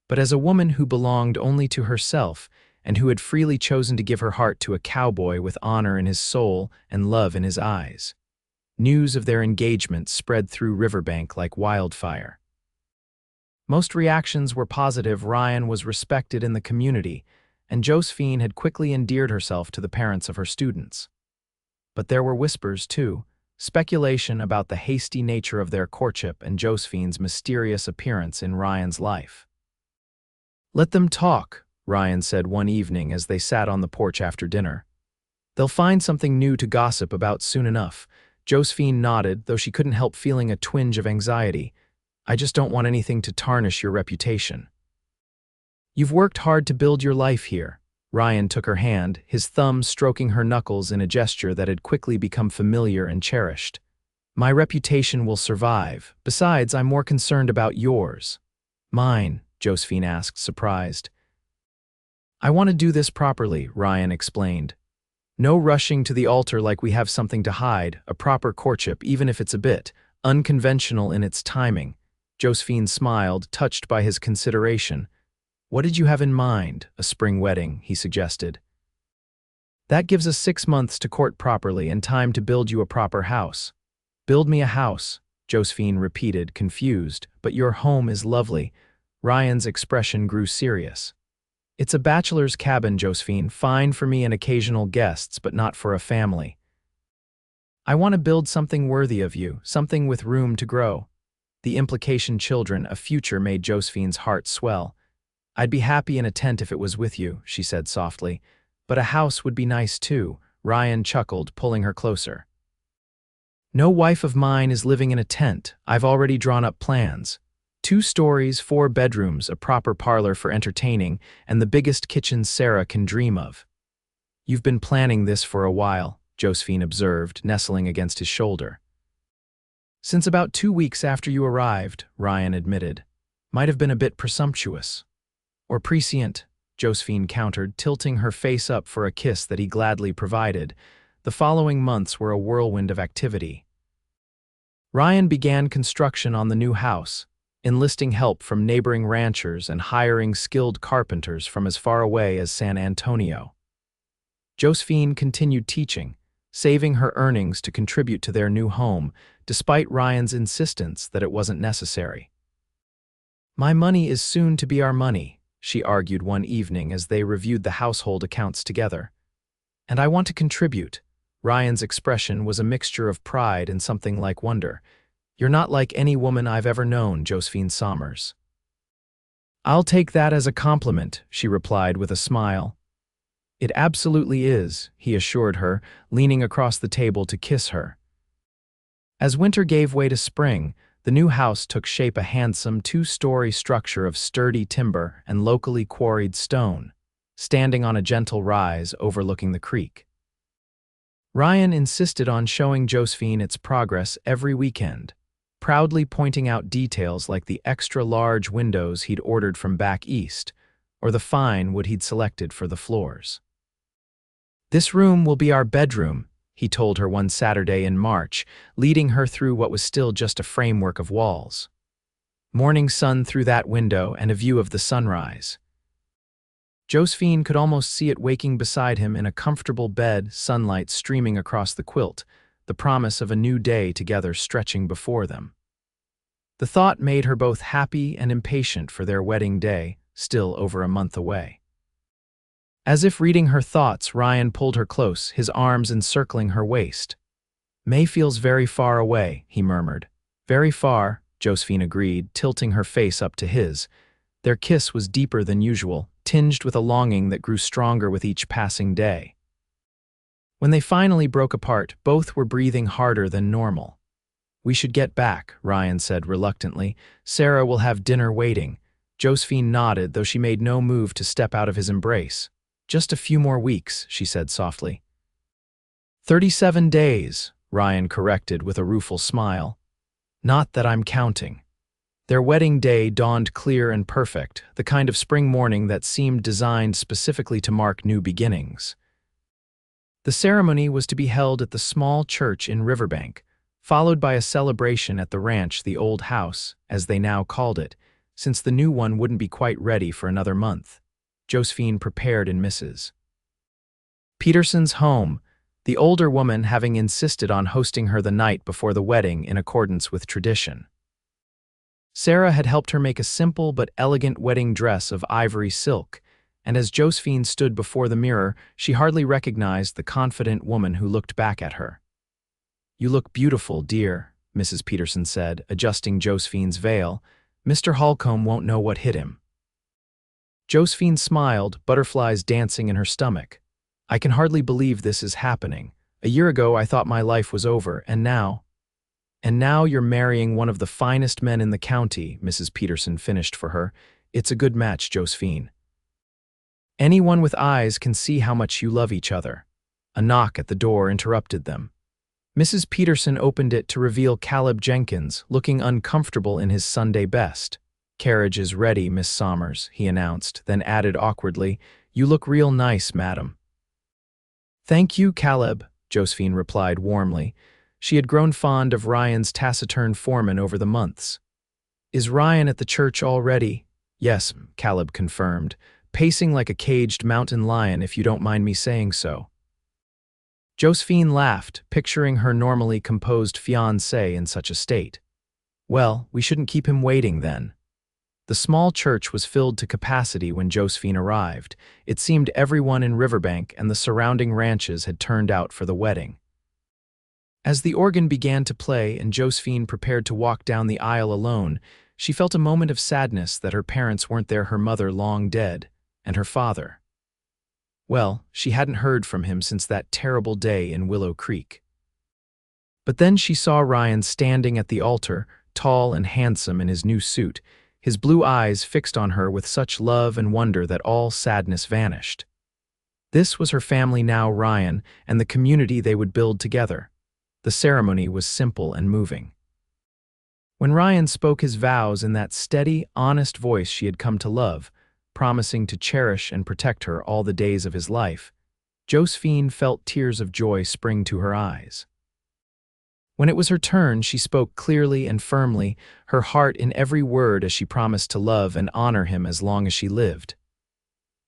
but as a woman who belonged only to herself and who had freely chosen to give her heart to a cowboy with honor in his soul and love in his eyes. News of their engagement spread through Riverbank like wildfire. Most reactions were positive. Ryan was respected in the community, and Josephine had quickly endeared herself to the parents of her students. But there were whispers, too, speculation about the hasty nature of their courtship and Josephine's mysterious appearance in Ryan's life. Let them talk, Ryan said one evening as they sat on the porch after dinner. They'll find something new to gossip about soon enough. Josephine nodded, though she couldn't help feeling a twinge of anxiety. I just don't want anything to tarnish your reputation. You've worked hard to build your life here. Ryan took her hand, his thumb stroking her knuckles in a gesture that had quickly become familiar and cherished. My reputation will survive. Besides, I'm more concerned about yours. Mine, Josephine asked, surprised. I want to do this properly, Ryan explained. No rushing to the altar like we have something to hide, a proper courtship, even if it's a bit unconventional in its timing. Josephine smiled, touched by his consideration. What did you have in mind? A spring wedding, he suggested. That gives us 6 months to court properly and time to build you a proper house. Build me a house, Josephine repeated, confused, but your home is lovely. Ryan's expression grew serious. It's a bachelor's cabin, Josephine, fine for me and occasional guests, but not for a family. I want to build something worthy of you, something with room to grow. The implication children, a future made Josephine's heart swell. "I'd be happy in a tent if it was with you," she said softly. "But a house would be nice too," Ryan chuckled, pulling her closer. "No wife of mine is living in a tent. I've already drawn up plans. 2 stories, 4 bedrooms, a proper parlor for entertaining, and the biggest kitchen Sarah can dream of." "You've been planning this for a while," Josephine observed, nestling against his shoulder. "Since about 2 weeks after you arrived," Ryan admitted. "Might have been a bit presumptuous." "Or prescient," Josephine countered, tilting her face up for a kiss that he gladly provided. The following months were a whirlwind of activity. Ryan began construction on the new house, enlisting help from neighboring ranchers and hiring skilled carpenters from as far away as San Antonio. Josephine continued teaching, saving her earnings to contribute to their new home, despite Ryan's insistence that it wasn't necessary. "My money is soon to be our money," she argued one evening as they reviewed the household accounts together. "And I want to contribute." Ryan's expression was a mixture of pride and something like wonder. "You're not like any woman I've ever known, Josephine Sommers." "I'll take that as a compliment," she replied with a smile. "It absolutely is," he assured her, leaning across the table to kiss her. As winter gave way to spring, the new house took shape, a handsome 2-story structure of sturdy timber and locally quarried stone, standing on a gentle rise overlooking the creek. Ryan insisted on showing Josephine its progress every weekend, proudly pointing out details like the extra-large windows he'd ordered from back east, or the fine wood he'd selected for the floors. "This room will be our bedroom," he told her one Saturday in March, leading her through what was still just a framework of walls. Morning sun through that window and a view of the sunrise. Josephine could almost see it waking beside him in a comfortable bed, sunlight streaming across the quilt, the promise of a new day together stretching before them. The thought made her both happy and impatient for their wedding day, still over a month away. As if reading her thoughts, Ryan pulled her close, his arms encircling her waist. "May feels very far away," he murmured. "Very far," Josephine agreed, tilting her face up to his. Their kiss was deeper than usual, tinged with a longing that grew stronger with each passing day. When they finally broke apart, both were breathing harder than normal. "We should get back," Ryan said reluctantly. "Sarah will have dinner waiting." Josephine nodded, though she made no move to step out of his embrace. "Just a few more weeks," she said softly. 37 days, Ryan corrected with a rueful smile. "Not that I'm counting." Their wedding day dawned clear and perfect, the kind of spring morning that seemed designed specifically to mark new beginnings. The ceremony was to be held at the small church in Riverbank, followed by a celebration at the ranch, the old house, as they now called it, since the new one wouldn't be quite ready for another month. Josephine prepared in Mrs. Peterson's home, the older woman having insisted on hosting her the night before the wedding in accordance with tradition. Sarah had helped her make a simple but elegant wedding dress of ivory silk, and as Josephine stood before the mirror, she hardly recognized the confident woman who looked back at her. "You look beautiful, dear," Mrs. Peterson said, adjusting Josephine's veil. "Mr. Holcomb won't know what hit him." Josephine smiled, butterflies dancing in her stomach. "I can hardly believe this is happening. A year ago I thought my life was over, and now you're marrying one of the finest men in the county," Mrs. Peterson finished for her. "It's a good match, Josephine. Anyone with eyes can see how much you love each other." A knock at the door interrupted them. Mrs. Peterson opened it to reveal Caleb Jenkins, looking uncomfortable in his Sunday best. "Carriage is ready, Miss Sommers," he announced, then added awkwardly, "You look real nice, madam." "Thank you, Caleb," Josephine replied warmly. She had grown fond of Ryan's taciturn foreman over the months. "Is Ryan at the church already?" "Yes," Caleb confirmed, "pacing like a caged mountain lion, if you don't mind me saying so." Josephine laughed, picturing her normally composed fiancé in such a state. "Well, we shouldn't keep him waiting then." The small church was filled to capacity when Josephine arrived. It seemed everyone in Riverbank and the surrounding ranches had turned out for the wedding. As the organ began to play and Josephine prepared to walk down the aisle alone, she felt a moment of sadness that her parents weren't there, her mother long dead, and her father. Well, she hadn't heard from him since that terrible day in Willow Creek. But then she saw Ryan standing at the altar, tall and handsome in his new suit, his blue eyes fixed on her with such love and wonder that all sadness vanished. This was her family now, Ryan, and the community they would build together. The ceremony was simple and moving. When Ryan spoke his vows in that steady, honest voice she had come to love, promising to cherish and protect her all the days of his life, Josephine felt tears of joy spring to her eyes. When it was her turn, she spoke clearly and firmly, her heart in every word as she promised to love and honor him as long as she lived.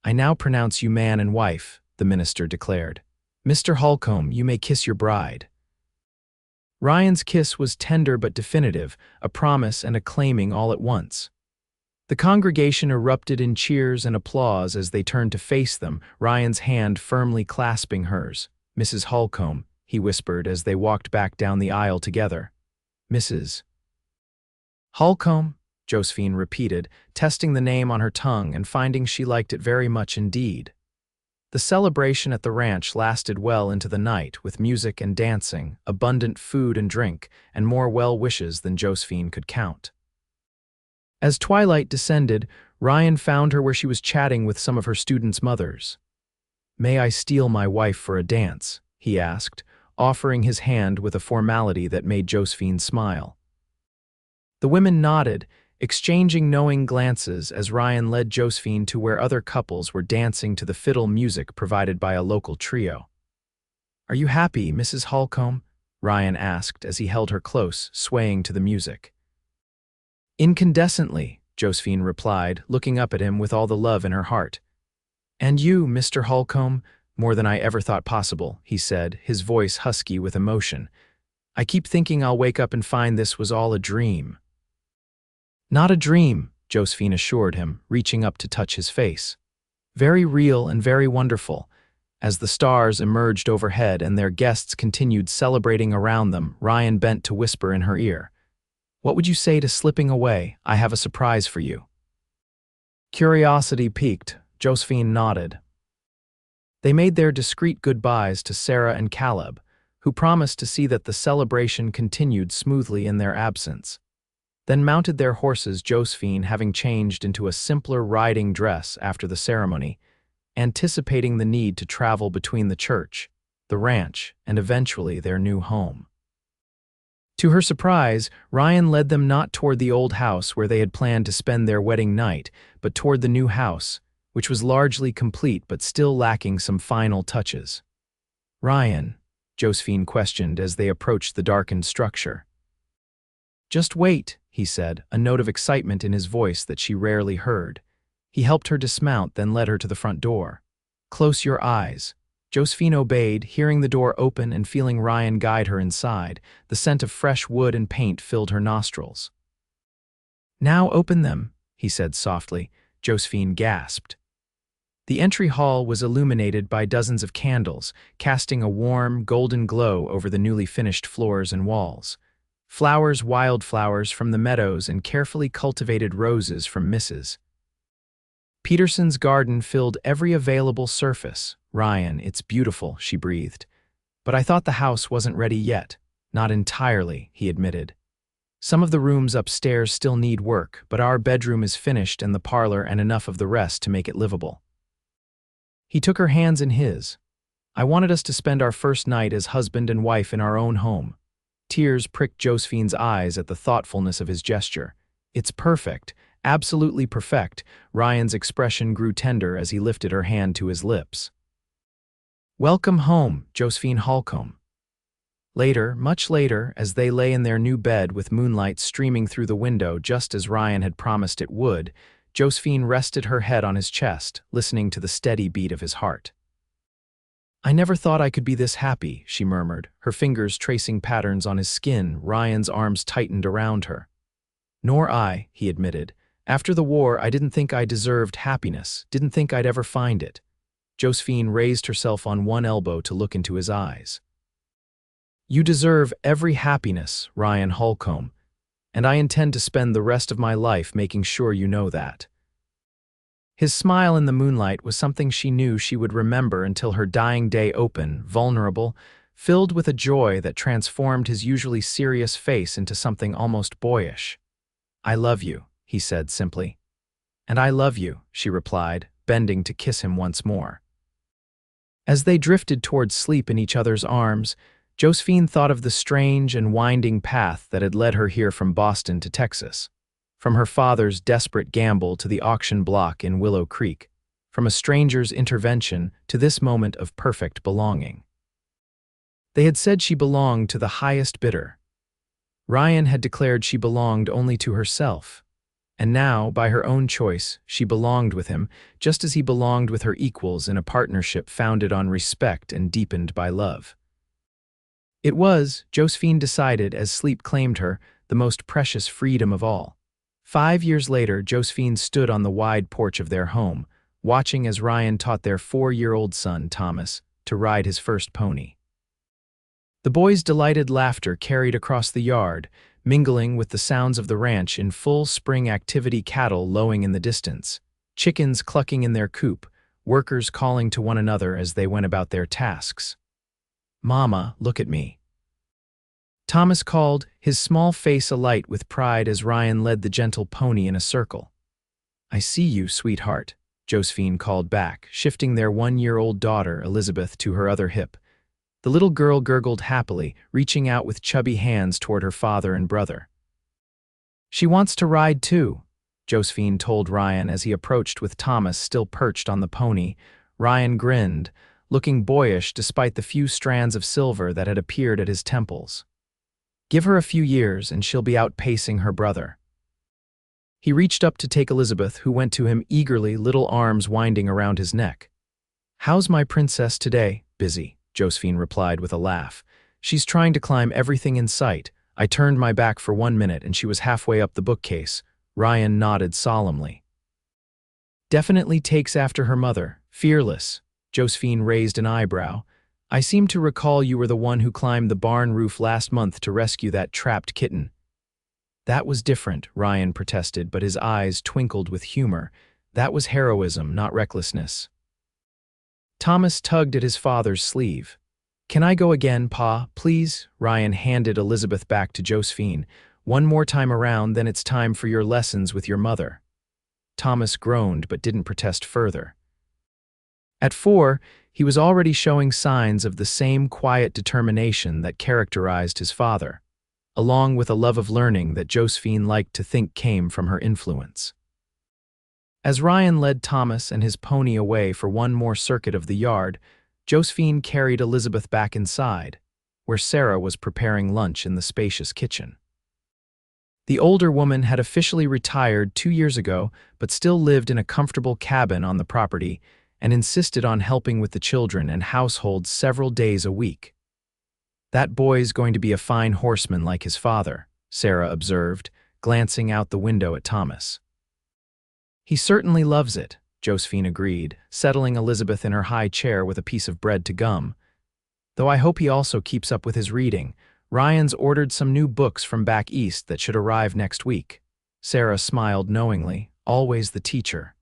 "I now pronounce you man and wife," the minister declared. "Mr. Holcomb, you may kiss your bride." Ryan's kiss was tender but definitive, a promise and a claiming all at once. The congregation erupted in cheers and applause as they turned to face them, Ryan's hand firmly clasping hers. "Mrs. Holcomb," he whispered as they walked back down the aisle together. "Mrs. Holcomb," Josephine repeated, testing the name on her tongue and finding she liked it very much indeed. The celebration at the ranch lasted well into the night, with music and dancing, abundant food and drink, and more well wishes than Josephine could count. As twilight descended, Ryan found her where she was chatting with some of her students' mothers. "May I steal my wife for a dance?" he asked, offering his hand with a formality that made Josephine smile. The women nodded, exchanging knowing glances as Ryan led Josephine to where other couples were dancing to the fiddle music provided by a local trio. "Are you happy, Mrs. Holcomb?" Ryan asked as he held her close, swaying to the music. "Incandescently," Josephine replied, looking up at him with all the love in her heart. "And you, Mr. Holcomb, more than I ever thought possible," he said, his voice husky with emotion. "I keep thinking I'll wake up and find this was all a dream." "Not a dream," Josephine assured him, reaching up to touch his face. "Very real and very wonderful." As the stars emerged overhead and their guests continued celebrating around them, Ryan bent to whisper in her ear. "What would you say to slipping away? I have a surprise for you." Curiosity piqued, Josephine nodded. They made their discreet goodbyes to Sarah and Caleb, who promised to see that the celebration continued smoothly in their absence. Then mounted their horses, Josephine having changed into a simpler riding dress after the ceremony, anticipating the need to travel between the church, the ranch, and eventually their new home. To her surprise, Ryan led them not toward the old house where they had planned to spend their wedding night, but toward the new house, which was largely complete but still lacking some final touches. "Ryan," Josephine questioned as they approached the darkened structure. "Just wait," he said, a note of excitement in his voice that she rarely heard. He helped her dismount, then led her to the front door. "Close your eyes." Josephine obeyed, hearing the door open and feeling Ryan guide her inside. The scent of fresh wood and paint filled her nostrils. "Now open them," he said softly. Josephine gasped. The entry hall was illuminated by dozens of candles, casting a warm, golden glow over the newly finished floors and walls. Flowers, wildflowers from the meadows, and carefully cultivated roses from Mrs. Peterson's garden filled every available surface. "Ryan, it's beautiful," she breathed. "But I thought the house wasn't ready yet." "Not entirely," he admitted. "Some of the rooms upstairs still need work, but our bedroom is finished and the parlor and enough of the rest to make it livable." He took her hands in his. "I wanted us to spend our first night as husband and wife in our own home." Tears pricked Josephine's eyes at the thoughtfulness of his gesture. "It's perfect, absolutely perfect." Ryan's expression grew tender as he lifted her hand to his lips. "Welcome home, Josephine Holcomb." Later, much later, as they lay in their new bed with moonlight streaming through the window just as Ryan had promised it would, Josephine rested her head on his chest, listening to the steady beat of his heart. "I never thought I could be this happy," she murmured, her fingers tracing patterns on his skin. Ryan's arms tightened around her. "Nor I," he admitted. "After the war, I didn't think I deserved happiness, didn't think I'd ever find it." Josephine raised herself on one elbow to look into his eyes. You deserve every happiness, Ryan Holcomb, and I intend to spend the rest of my life making sure you know that." His smile in the moonlight was something she knew she would remember until her dying day, open, vulnerable, filled with a joy that transformed his usually serious face into something almost boyish. "I love you," he said simply. "And I love you," she replied, bending to kiss him once more. As they drifted towards sleep in each other's arms, Josephine thought of the strange and winding path that had led her here from Boston to Texas. From her father's desperate gamble to the auction block in Willow Creek, from a stranger's intervention to this moment of perfect belonging. They had said she belonged to the highest bidder. Ryan had declared she belonged only to herself. And now, by her own choice, she belonged with him, just as he belonged with her equals in a partnership founded on respect and deepened by love. It was, Josephine decided as sleep claimed her, the most precious freedom of all. 5 years later, Josephine stood on the wide porch of their home, watching as Ryan taught their 4-year-old son, Thomas, to ride his first pony. The boy's delighted laughter carried across the yard, mingling with the sounds of the ranch in full spring activity, cattle lowing in the distance, chickens clucking in their coop, workers calling to one another as they went about their tasks. "Mama, look at me," Thomas called, his small face alight with pride as Ryan led the gentle pony in a circle. "I see you, sweetheart," Josephine called back, shifting their 1-year-old daughter, Elizabeth, to her other hip. The little girl gurgled happily, reaching out with chubby hands toward her father and brother. "She wants to ride too," Josephine told Ryan as he approached with Thomas still perched on the pony. Ryan grinned, looking boyish despite the few strands of silver that had appeared at his temples. "Give her a few years and she'll be out pacing her brother." He reached up to take Elizabeth, who went to him eagerly, little arms winding around his neck. "How's my princess today?" "Busy," Josephine replied with a laugh. "She's trying to climb everything in sight. I turned my back for 1 minute and she was halfway up the bookcase." Ryan nodded solemnly. "Definitely takes after her mother. Fearless." Josephine raised an eyebrow. "I seem to recall you were the one who climbed the barn roof last month to rescue that trapped kitten." "That was different," Ryan protested, but his eyes twinkled with humor. "That was heroism, not recklessness." Thomas tugged at his father's sleeve. "Can I go again, Pa, please?" Ryan handed Elizabeth back to Josephine. "One more time around, then it's time for your lessons with your mother." Thomas groaned but didn't protest further. At 4, he was already showing signs of the same quiet determination that characterized his father, along with a love of learning that Josephine liked to think came from her influence. As Ryan led Thomas and his pony away for one more circuit of the yard, Josephine carried Elizabeth back inside, where Sarah was preparing lunch in the spacious kitchen. The older woman had officially retired 2 years ago, but still lived in a comfortable cabin on the property and insisted on helping with the children and household several days a week. "That boy's going to be a fine horseman like his father," Sarah observed, glancing out the window at Thomas. "He certainly loves it," Josephine agreed, settling Elizabeth in her high chair with a piece of bread to gum. "Though I hope he also keeps up with his reading. Ryan's ordered some new books from back east that should arrive next week." Sarah smiled knowingly, always the teacher.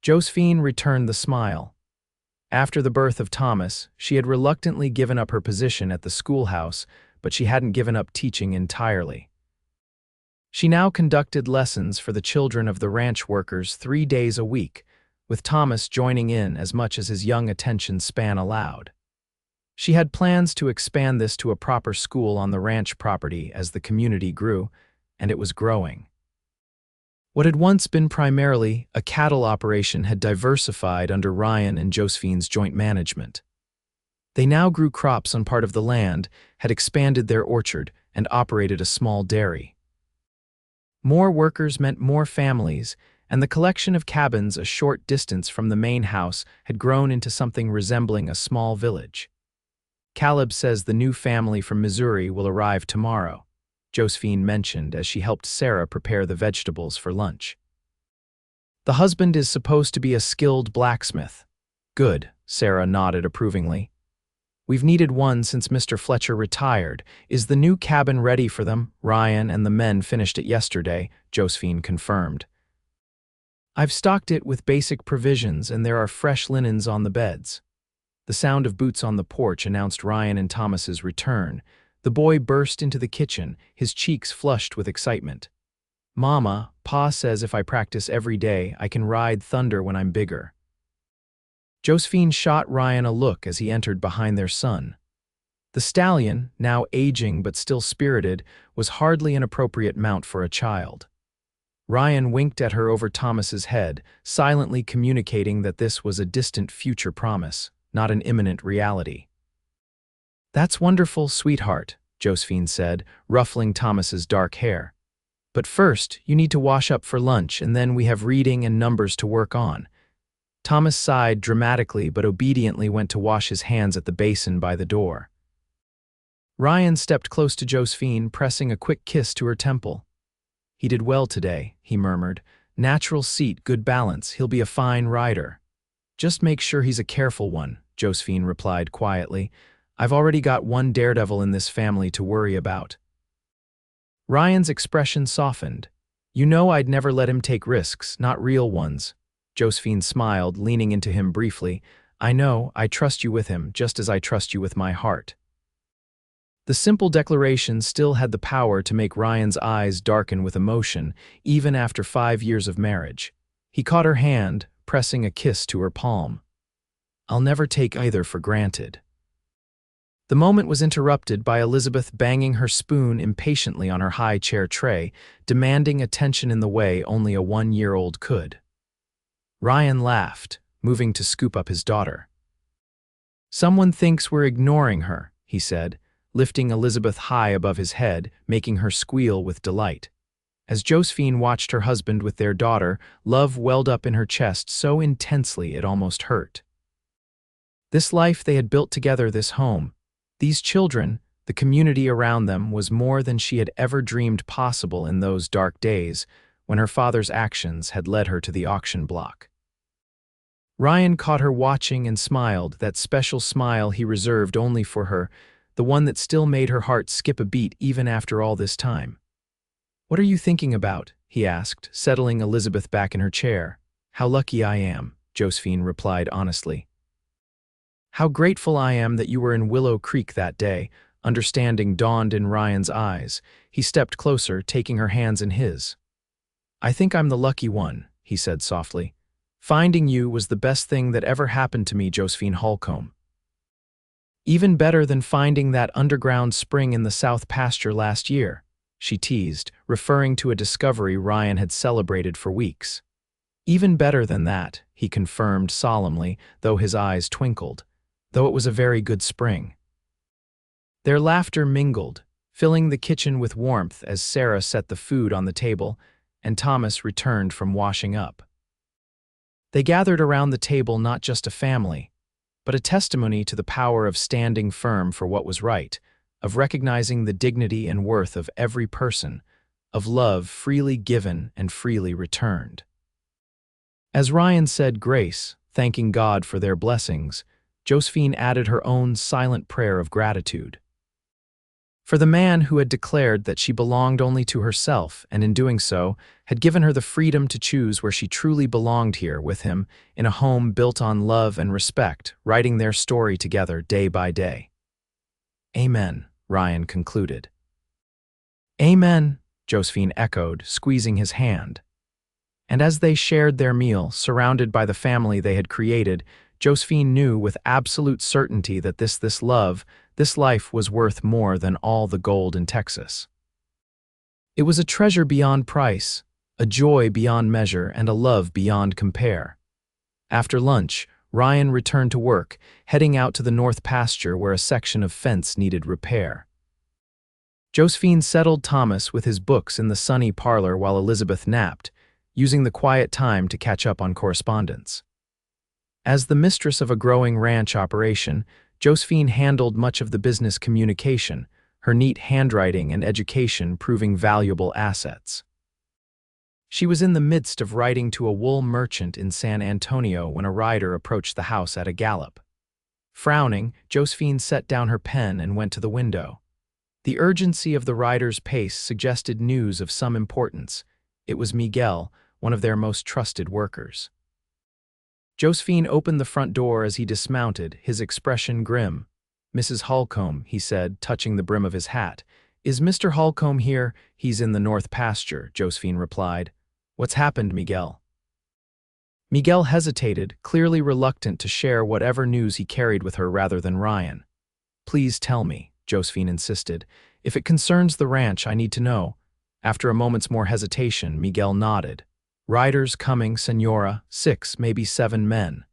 Josephine returned the smile. After the birth of Thomas, she had reluctantly given up her position at the schoolhouse, but she hadn't given up teaching entirely. She now conducted lessons for the children of the ranch workers 3 days a week, with Thomas joining in as much as his young attention span allowed. She had plans to expand this to a proper school on the ranch property as the community grew, and it was growing. What had once been primarily a cattle operation had diversified under Ryan and Josephine's joint management. They now grew crops on part of the land, had expanded their orchard, and operated a small dairy. More workers meant more families, and the collection of cabins a short distance from the main house had grown into something resembling a small village. "Caleb says the new family from Missouri will arrive tomorrow," Josephine mentioned as she helped Sarah prepare the vegetables for lunch. "The husband is supposed to be a skilled blacksmith." "Good," Sarah nodded approvingly. We've needed one since Mr. Fletcher retired. Is the new cabin ready for them? Ryan and the men finished it yesterday, Josephine confirmed. I've stocked it with basic provisions and there are fresh linens on the beds. The sound of boots on the porch announced Ryan and Thomas's return. The boy burst into the kitchen, his cheeks flushed with excitement. Mama, Pa says if I practice every day, I can ride thunder when I'm bigger. Josephine shot Ryan a look as he entered behind their son. The stallion, now aging but still spirited, was hardly an appropriate mount for a child. Ryan winked at her over Thomas's head, silently communicating that this was a distant future promise, not an imminent reality. That's wonderful, sweetheart, Josephine said, ruffling Thomas's dark hair. But first, you need to wash up for lunch and then we have reading and numbers to work on. Thomas sighed dramatically but obediently went to wash his hands at the basin by the door. Ryan stepped close to Josephine, pressing a quick kiss to her temple. He did well today, he murmured. Natural seat, good balance, he'll be a fine rider. Just make sure he's a careful one, Josephine replied quietly. I've already got one daredevil in this family to worry about. Ryan's expression softened. You know I'd never let him take risks, not real ones. Josephine smiled, leaning into him briefly. I know, I trust you with him, just as I trust you with my heart. The simple declaration still had the power to make Ryan's eyes darken with emotion, even after 5 years of marriage. He caught her hand, pressing a kiss to her palm. I'll never take either for granted. The moment was interrupted by Elizabeth banging her spoon impatiently on her high chair tray, demanding attention in the way only a 1-year-old could. Ryan laughed, moving to scoop up his daughter. Someone thinks we're ignoring her, he said, lifting Elizabeth high above his head, making her squeal with delight. As Josephine watched her husband with their daughter, love welled up in her chest so intensely it almost hurt. This life they had built together, this home, these children, the community around them, was more than she had ever dreamed possible in those dark days when her father's actions had led her to the auction block. Ryan caught her watching and smiled, that special smile he reserved only for her, the one that still made her heart skip a beat even after all this time. What are you thinking about? He asked, settling Elizabeth back in her chair. How lucky I am, Josephine replied honestly. How grateful I am that you were in Willow Creek that day. Understanding dawned in Ryan's eyes. He stepped closer, taking her hands in his. I think I'm the lucky one, he said softly. Finding you was the best thing that ever happened to me, Josephine Holcomb. Even better than finding that underground spring in the south pasture last year, she teased, referring to a discovery Ryan had celebrated for weeks. Even better than that, he confirmed solemnly, though his eyes twinkled, though it was a very good spring. Their laughter mingled, filling the kitchen with warmth as Sarah set the food on the table and Thomas returned from washing up. They gathered around the table not just a family, but a testimony to the power of standing firm for what was right, of recognizing the dignity and worth of every person, of love freely given and freely returned. As Ryan said grace, thanking God for their blessings, Josephine added her own silent prayer of gratitude. For the man who had declared that she belonged only to herself and in doing so had given her the freedom to choose where she truly belonged here with him in a home built on love and respect, writing their story together day by day. Amen, Ryan concluded. Amen, Josephine echoed, squeezing his hand. And as they shared their meal, surrounded by the family they had created, Josephine knew with absolute certainty that this love, this life was worth more than all the gold in Texas. It was a treasure beyond price, a joy beyond measure, and a love beyond compare. After lunch, Ryan returned to work, heading out to the north pasture where a section of fence needed repair. Josephine settled Thomas with his books in the sunny parlor while Elizabeth napped, using the quiet time to catch up on correspondence. As the mistress of a growing ranch operation, Josephine handled much of the business communication, her neat handwriting and education proving valuable assets. She was in the midst of writing to a wool merchant in San Antonio when a rider approached the house at a gallop. Frowning, Josephine set down her pen and went to the window. The urgency of the rider's pace suggested news of some importance. It was Miguel, one of their most trusted workers. Josephine opened the front door as he dismounted, his expression grim. "Mrs. Holcomb," he said, touching the brim of his hat. "Is Mr. Holcomb here?" "He's in the north pasture," Josephine replied. "What's happened, Miguel?" Miguel hesitated, clearly reluctant to share whatever news he carried with her rather than Ryan. "Please tell me," Josephine insisted. "If it concerns the ranch, I need to know." After a moment's more hesitation, Miguel nodded. "Riders coming, Senora, 6, maybe 7 men."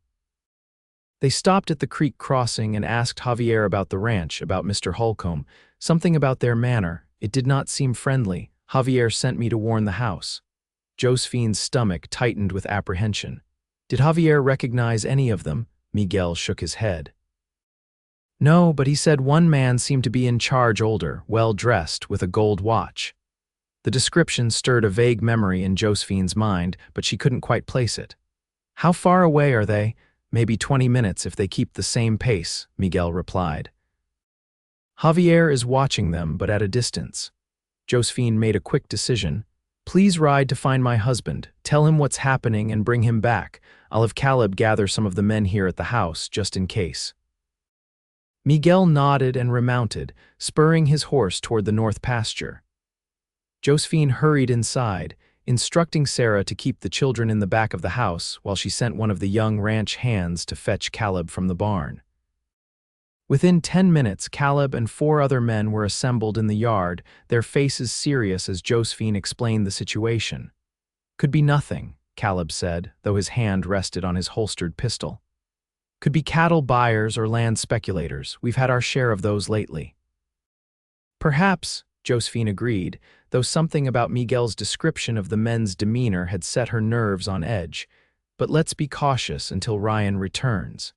They stopped at the creek crossing and asked Javier about the ranch, about Mr. Holcomb, something about their manner. It did not seem friendly. "Javier sent me to warn the house." Josephine's stomach tightened with apprehension. Did Javier recognize any of them? Miguel shook his head. "No, but he said one man seemed to be in charge, older, well-dressed, with a gold watch." The description stirred a vague memory in Josephine's mind, but she couldn't quite place it. "How far away are they?" "Maybe 20 minutes if they keep the same pace," Miguel replied. "Javier is watching them, but at a distance." Josephine made a quick decision. "Please ride to find my husband. Tell him what's happening and bring him back. I'll have Caleb gather some of the men here at the house, just in case." Miguel nodded and remounted, spurring his horse toward the north pasture. Josephine hurried inside, instructing Sarah to keep the children in the back of the house while she sent one of the young ranch hands to fetch Caleb from the barn. Within 10 minutes, Caleb and 4 other men were assembled in the yard, their faces serious as Josephine explained the situation. "Could be nothing," Caleb said, though his hand rested on his holstered pistol. "Could be cattle buyers or land speculators. We've had our share of those lately." "Perhaps," Josephine agreed, though something about Miguel's description of the men's demeanor had set her nerves on edge. "But let's be cautious until Ryan returns."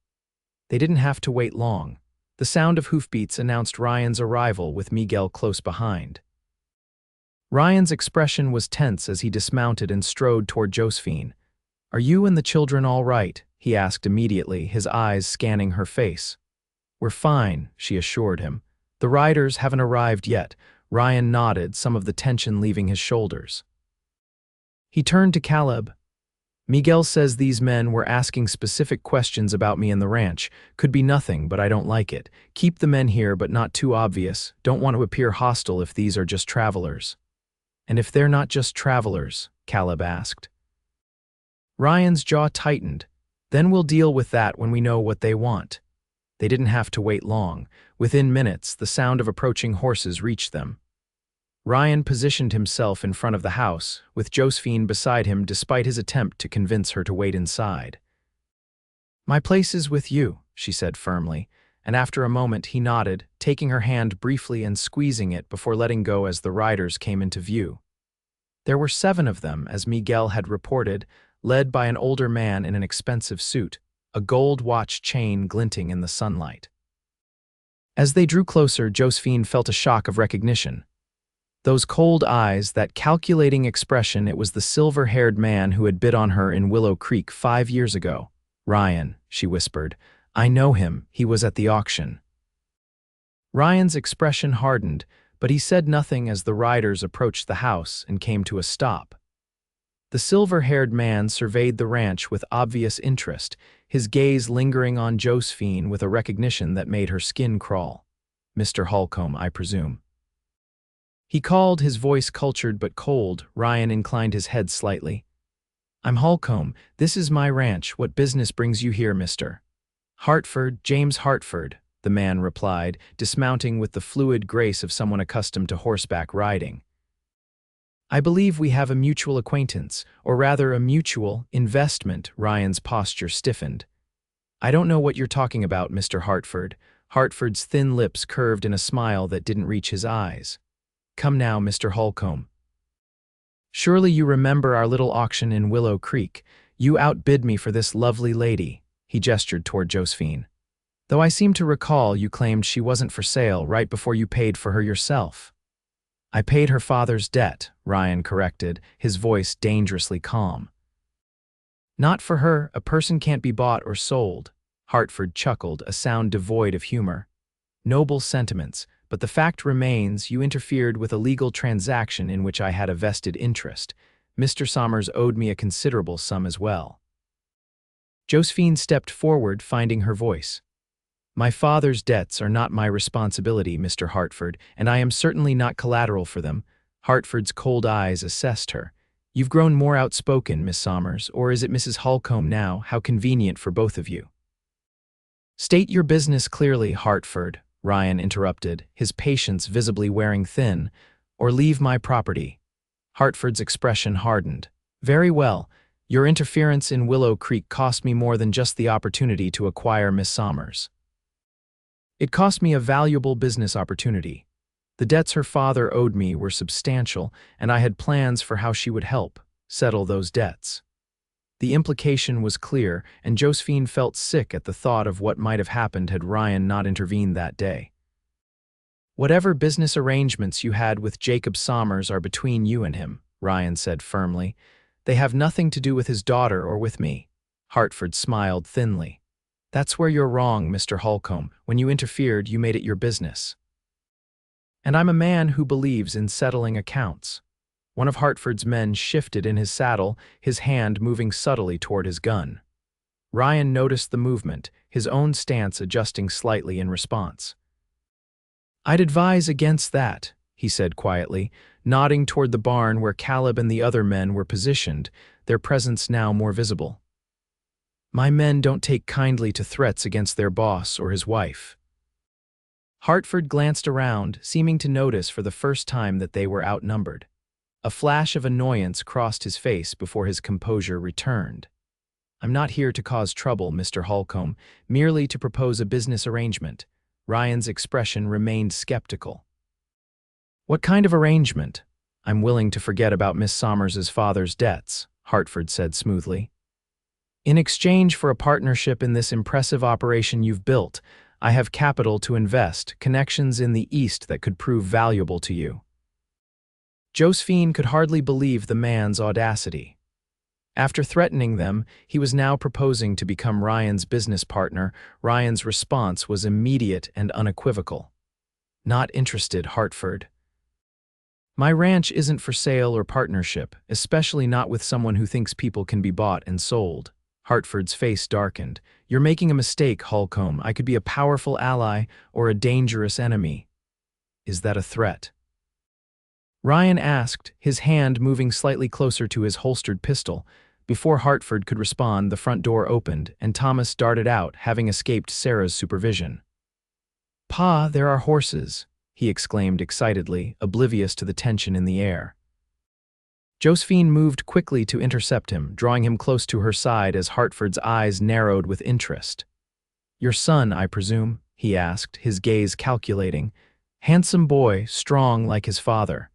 They didn't have to wait long. The sound of hoofbeats announced Ryan's arrival with Miguel close behind. Ryan's expression was tense as he dismounted and strode toward Josephine. "Are you and the children all right?" he asked immediately, his eyes scanning her face. "We're fine," she assured him. "The riders haven't arrived yet." Ryan nodded, some of the tension leaving his shoulders. He turned to Caleb. "Miguel says these men were asking specific questions about me and the ranch. Could be nothing, but I don't like it. Keep the men here, but not too obvious. Don't want to appear hostile if these are just travelers." "And if they're not just travelers?" Caleb asked. Ryan's jaw tightened. "Then we'll deal with that when we know what they want." They didn't have to wait long. Within minutes, the sound of approaching horses reached them. Ryan positioned himself in front of the house, with Josephine beside him despite his attempt to convince her to wait inside. "My place is with you," she said firmly, and after a moment he nodded, taking her hand briefly and squeezing it before letting go as the riders came into view. There were 7 of them, as Miguel had reported, led by an older man in an expensive suit, a gold watch chain glinting in the sunlight. As they drew closer, Josephine felt a shock of recognition. Those cold eyes, that calculating expression, it was the silver-haired man who had bid on her in Willow Creek 5 years ago. "Ryan," she whispered. "I know him. He was at the auction." Ryan's expression hardened, but he said nothing as the riders approached the house and came to a stop. The silver-haired man surveyed the ranch with obvious interest, his gaze lingering on Josephine with a recognition that made her skin crawl. "Mr. Holcomb, I presume." He called, his voice cultured but cold. Ryan inclined his head slightly. "I'm Holcomb. This is my ranch. What business brings you here, mister?" "Hartford, James Hartford," the man replied, dismounting with the fluid grace of someone accustomed to horseback riding. "I believe we have a mutual acquaintance, or rather a mutual investment." Ryan's posture stiffened. "I don't know what you're talking about, Mr. Hartford." Hartford's thin lips curved in a smile that didn't reach his eyes. "Come now, Mr. Holcomb. Surely you remember our little auction in Willow Creek. You outbid me for this lovely lady." He gestured toward Josephine. "Though I seem to recall you claimed she wasn't for sale right before you paid for her yourself." "I paid her father's debt," Ryan corrected, his voice dangerously calm. "Not for her. A person can't be bought or sold." Hartford chuckled, a sound devoid of humor. Noble sentiments, but the fact remains you interfered with a legal transaction in which I had a vested interest. Mr. Sommers owed me a considerable sum as well. Josephine stepped forward, finding her voice. My father's debts are not my responsibility, Mr. Hartford, and I am certainly not collateral for them. Hartford's cold eyes assessed her. You've grown more outspoken, Miss Sommers, or is it Mrs. Holcomb now? How convenient for both of you. State your business clearly, Hartford, Ryan interrupted, his patience visibly wearing thin, or leave my property. Hartford's expression hardened. Very well. Your interference in Willow Creek cost me more than just the opportunity to acquire Miss Sommers. It cost me a valuable business opportunity. The debts her father owed me were substantial, and I had plans for how she would help settle those debts. The implication was clear, and Josephine felt sick at the thought of what might have happened had Ryan not intervened that day. Whatever business arrangements you had with Jacob Sommers are between you and him, Ryan said firmly. They have nothing to do with his daughter or with me. Hartford smiled thinly. That's where you're wrong, Mr. Holcomb. When you interfered, you made it your business. And I'm a man who believes in settling accounts. One of Hartford's men shifted in his saddle, his hand moving subtly toward his gun. Ryan noticed the movement, his own stance adjusting slightly in response. I'd advise against that, he said quietly, nodding toward the barn where Caleb and the other men were positioned, their presence now more visible. My men don't take kindly to threats against their boss or his wife. Hartford glanced around, seeming to notice for the first time that they were outnumbered. A flash of annoyance crossed his face before his composure returned. I'm not here to cause trouble, Mr. Holcomb, merely to propose a business arrangement. Ryan's expression remained skeptical. What kind of arrangement? I'm willing to forget about Miss Sommers's father's debts, Hartford said smoothly. In exchange for a partnership in this impressive operation you've built, I have capital to invest, connections in the East that could prove valuable to you. Josephine could hardly believe the man's audacity. After threatening them, he was now proposing to become Ryan's business partner. Ryan's response was immediate and unequivocal. Not interested, Hartford. My ranch isn't for sale or partnership, especially not with someone who thinks people can be bought and sold. Hartford's face darkened. You're making a mistake, Holcomb. I could be a powerful ally or a dangerous enemy. Is that a threat? Ryan asked, his hand moving slightly closer to his holstered pistol. Before Hartford could respond, the front door opened, and Thomas darted out, having escaped Sarah's supervision. Pa, there are horses, he exclaimed excitedly, oblivious to the tension in the air. Josephine moved quickly to intercept him, drawing him close to her side as Hartford's eyes narrowed with interest. Your son, I presume? He asked, his gaze calculating. Handsome boy, strong like his father.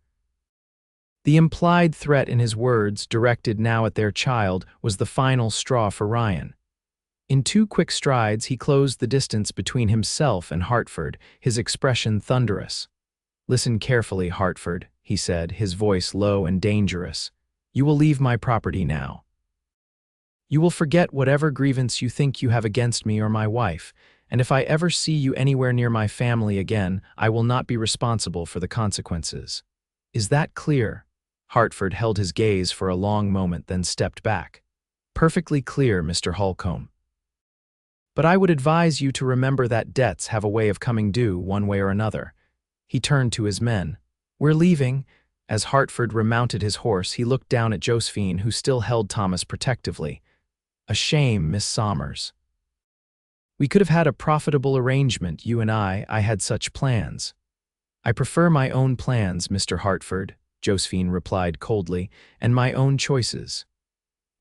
The implied threat in his words, directed now at their child, was the final straw for Ryan. In 2 quick strides, he closed the distance between himself and Hartford, his expression thunderous. Listen carefully, Hartford, he said, his voice low and dangerous. You will leave my property now. You will forget whatever grievance you think you have against me or my wife, and if I ever see you anywhere near my family again, I will not be responsible for the consequences. Is that clear? Hartford held his gaze for a long moment, then stepped back. Perfectly clear, Mr. Holcomb. But I would advise you to remember that debts have a way of coming due one way or another. He turned to his men. We're leaving. As Hartford remounted his horse, he looked down at Josephine, who still held Thomas protectively. A shame, Miss Sommers. We could have had a profitable arrangement, you and I had such plans. I prefer my own plans, Mr. Hartford, Josephine replied coldly, and my own choices.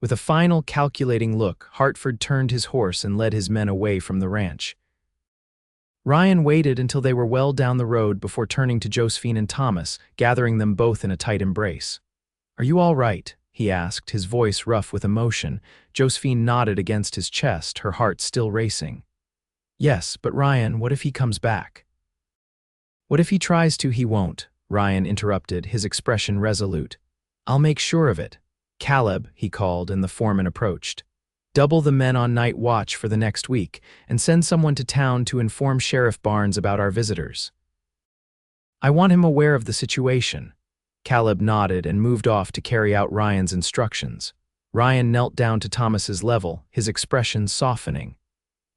With a final calculating look, Hartford turned his horse and led his men away from the ranch. Ryan waited until they were well down the road before turning to Josephine and Thomas, gathering them both in a tight embrace. Are you all right? He asked, his voice rough with emotion. Josephine nodded against his chest, her heart still racing. Yes, but Ryan, what if he comes back? What if he tries to? He won't, Ryan interrupted, his expression resolute. I'll make sure of it. Caleb, he called, and the foreman approached. Double the men on night watch for the next week, and send someone to town to inform Sheriff Barnes about our visitors. I want him aware of the situation. Caleb nodded and moved off to carry out Ryan's instructions. Ryan knelt down to Thomas's level, his expression softening.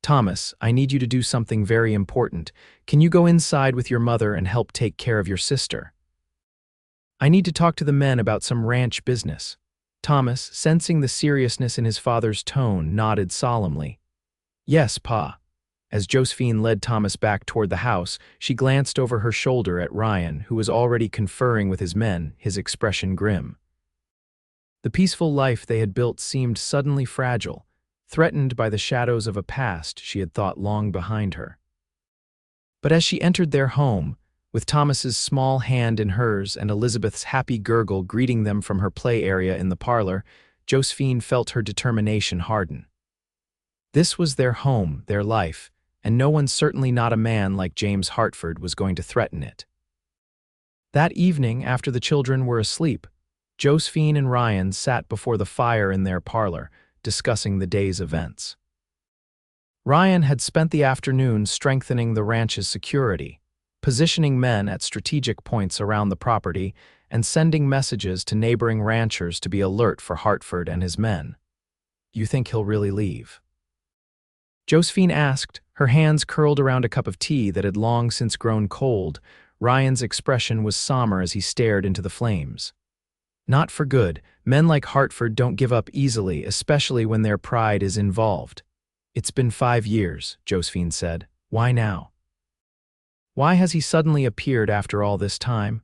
Thomas, I need you to do something very important. Can you go inside with your mother and help take care of your sister? I need to talk to the men about some ranch business. Thomas, sensing the seriousness in his father's tone, nodded solemnly. Yes, Pa. As Josephine led Thomas back toward the house, she glanced over her shoulder at Ryan, who was already conferring with his men, his expression grim. The peaceful life they had built seemed suddenly fragile, threatened by the shadows of a past she had thought long behind her. But as she entered their home, with Thomas's small hand in hers and Elizabeth's happy gurgle greeting them from her play area in the parlor, Josephine felt her determination harden. This was their home, their life, and no one, certainly not a man like James Hartford, was going to threaten it. That evening, after the children were asleep, Josephine and Ryan sat before the fire in their parlor, discussing the day's events. Ryan had spent the afternoon strengthening the ranch's security, positioning men at strategic points around the property and sending messages to neighboring ranchers to be alert for Hartford and his men. You think he'll really leave? Josephine asked, her hands curled around a cup of tea that had long since grown cold. Ryan's expression was somber as he stared into the flames. Not for good. Men like Hartford don't give up easily, especially when their pride is involved. It's been 5 years, Josephine said. Why now? Why has he suddenly appeared after all this time?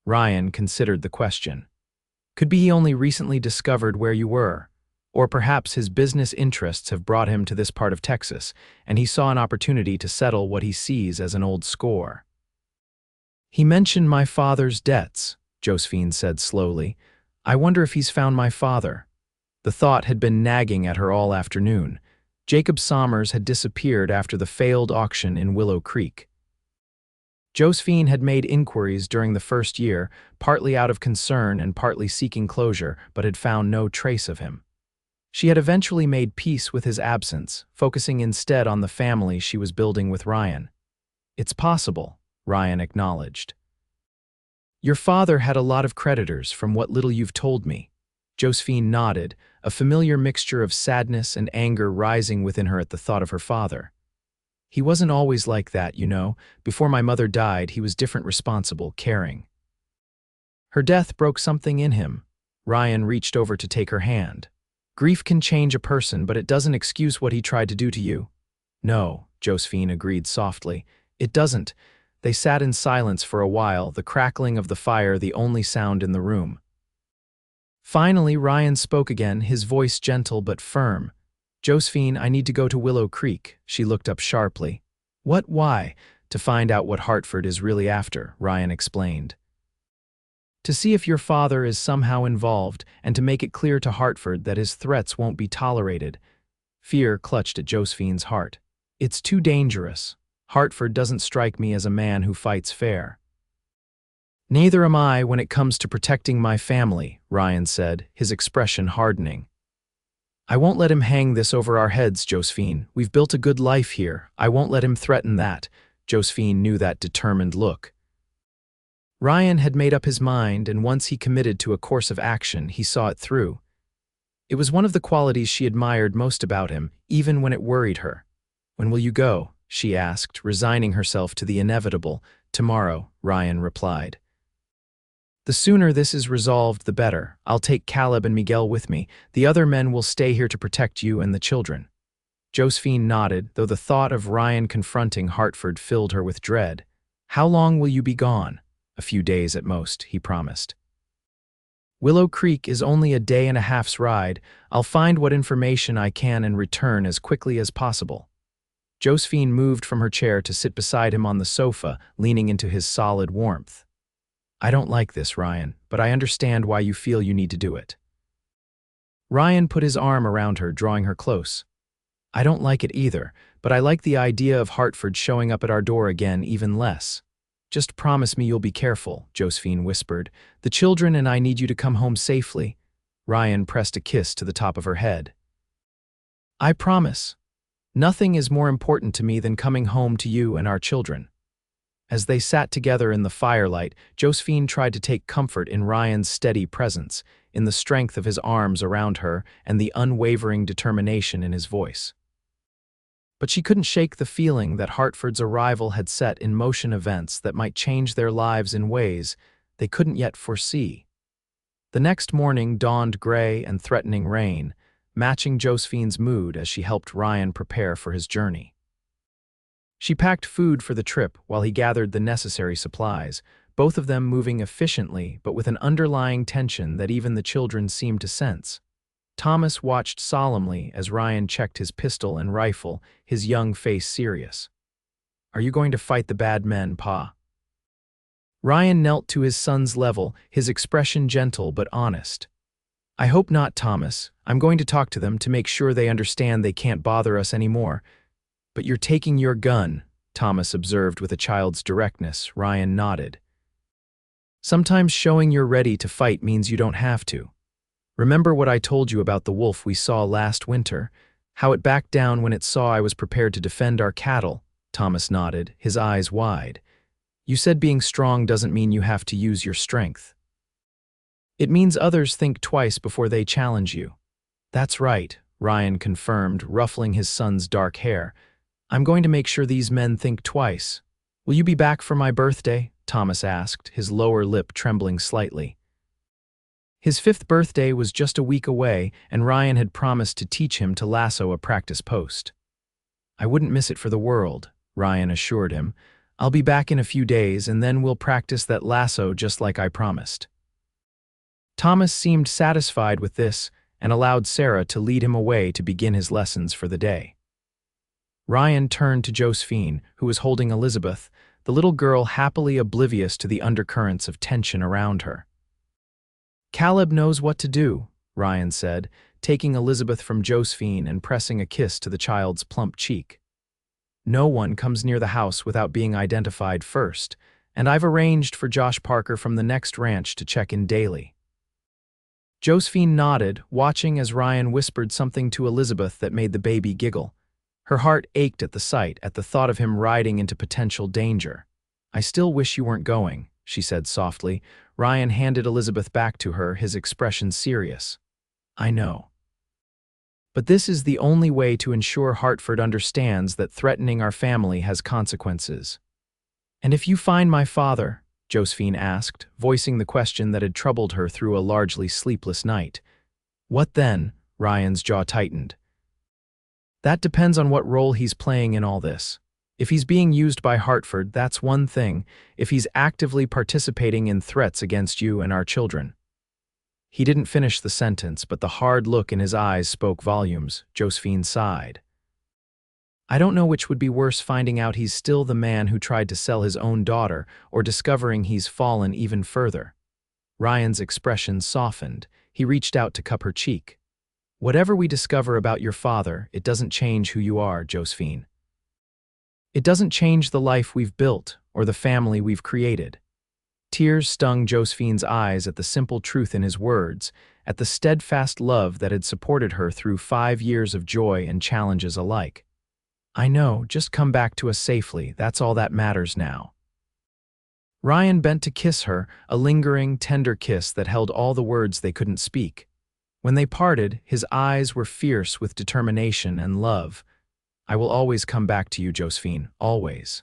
Ryan considered the question. Could be he only recently discovered where you were, or perhaps his business interests have brought him to this part of Texas, and he saw an opportunity to settle what he sees as an old score. He mentioned my father's debts, Josephine said slowly. I wonder if he's found my father. The thought had been nagging at her all afternoon. Jacob Sommers had disappeared after the failed auction in Willow Creek. Josephine had made inquiries during the first year, partly out of concern and partly seeking closure, but had found no trace of him. She had eventually made peace with his absence, focusing instead on the family she was building with Ryan. It's possible, Ryan acknowledged. Your father had a lot of creditors, from what little you've told me. Josephine nodded, a familiar mixture of sadness and anger rising within her at the thought of her father. He wasn't always like that, you know. Before my mother died, he was different, responsible, caring. Her death broke something in him. Ryan reached over to take her hand. Grief can change a person, but it doesn't excuse what he tried to do to you. No, Josephine agreed softly. It doesn't. They sat in silence for a while, the crackling of the fire the only sound in the room. Finally, Ryan spoke again, his voice gentle but firm. Josephine, I need to go to Willow Creek. She looked up sharply. What? Why? To find out what Hartford is really after, Ryan explained. To see if your father is somehow involved, and to make it clear to Hartford that his threats won't be tolerated. Fear clutched at Josephine's heart. It's too dangerous. Hartford doesn't strike me as a man who fights fair. Neither am I when it comes to protecting my family, Ryan said, his expression hardening. I won't let him hang this over our heads, Josephine. We've built a good life here. I won't let him threaten that. Josephine knew that determined look. Ryan had made up his mind, and once he committed to a course of action, he saw it through. It was one of the qualities she admired most about him, even when it worried her. When will you go? She asked, resigning herself to the inevitable. Tomorrow, Ryan replied. The sooner this is resolved, the better. I'll take Caleb and Miguel with me. The other men will stay here to protect you and the children. Josephine nodded, though the thought of Ryan confronting Hartford filled her with dread. How long will you be gone? A few days at most, he promised. Willow Creek is only a day and a half's ride. I'll find what information I can and return as quickly as possible. Josephine moved from her chair to sit beside him on the sofa, leaning into his solid warmth. I don't like this, Ryan, but I understand why you feel you need to do it. Ryan put his arm around her, drawing her close. I don't like it either, but I like the idea of Hartford showing up at our door again even less. Just promise me you'll be careful, Josephine whispered. The children and I need you to come home safely. Ryan pressed a kiss to the top of her head. I promise. Nothing is more important to me than coming home to you and our children. As they sat together in the firelight, Josephine tried to take comfort in Ryan's steady presence, in the strength of his arms around her and the unwavering determination in his voice. But she couldn't shake the feeling that Hartford's arrival had set in motion events that might change their lives in ways they couldn't yet foresee. The next morning dawned gray and threatening rain, matching Josephine's mood as she helped Ryan prepare for his journey. She packed food for the trip while he gathered the necessary supplies, both of them moving efficiently but with an underlying tension that even the children seemed to sense. Thomas watched solemnly as Ryan checked his pistol and rifle, his young face serious. "Are you going to fight the bad men, Pa?" Ryan knelt to his son's level, his expression gentle but honest. "I hope not, Thomas. I'm going to talk to them to make sure they understand they can't bother us anymore. But you're taking your gun," Thomas observed with a child's directness. Ryan nodded. "Sometimes showing you're ready to fight means you don't have to. Remember what I told you about the wolf we saw last winter? How it backed down when it saw I was prepared to defend our cattle?" Thomas nodded, his eyes wide. "You said being strong doesn't mean you have to use your strength. It means others think twice before they challenge you." "That's right," Ryan confirmed, ruffling his son's dark hair. "I'm going to make sure these men think twice." "Will you be back for my birthday?" Thomas asked, his lower lip trembling slightly. His 5th birthday was just a week away, and Ryan had promised to teach him to lasso a practice post. "I wouldn't miss it for the world," Ryan assured him. "I'll be back in a few days, and then we'll practice that lasso just like I promised." Thomas seemed satisfied with this and allowed Sarah to lead him away to begin his lessons for the day. Ryan turned to Josephine, who was holding Elizabeth, the little girl happily oblivious to the undercurrents of tension around her. "Caleb knows what to do," Ryan said, taking Elizabeth from Josephine and pressing a kiss to the child's plump cheek. "No one comes near the house without being identified first, and I've arranged for Josh Parker from the next ranch to check in daily." Josephine nodded, watching as Ryan whispered something to Elizabeth that made the baby giggle. Her heart ached at the sight, at the thought of him riding into potential danger. "I still wish you weren't going," she said softly. Ryan handed Elizabeth back to her, his expression serious. "I know. But this is the only way to ensure Hartford understands that threatening our family has consequences." "And if you find my father?" Josephine asked, voicing the question that had troubled her through a largely sleepless night. "What then?" Ryan's jaw tightened. "That depends on what role he's playing in all this. If he's being used by Hartford, that's one thing. If he's actively participating in threats against you and our children." He didn't finish the sentence, but the hard look in his eyes spoke volumes. Josephine sighed. "I don't know which would be worse, finding out he's still the man who tried to sell his own daughter, or discovering he's fallen even further." Ryan's expression softened. He reached out to cup her cheek. "Whatever we discover about your father, it doesn't change who you are, Josephine. It doesn't change the life we've built or the family we've created." Tears stung Josephine's eyes at the simple truth in his words, at the steadfast love that had supported her through 5 years of joy and challenges alike. "I know, just come back to us safely, that's all that matters now." Ryan bent to kiss her, a lingering, tender kiss that held all the words they couldn't speak. When they parted, his eyes were fierce with determination and love. "I will always come back to you, Josephine, always."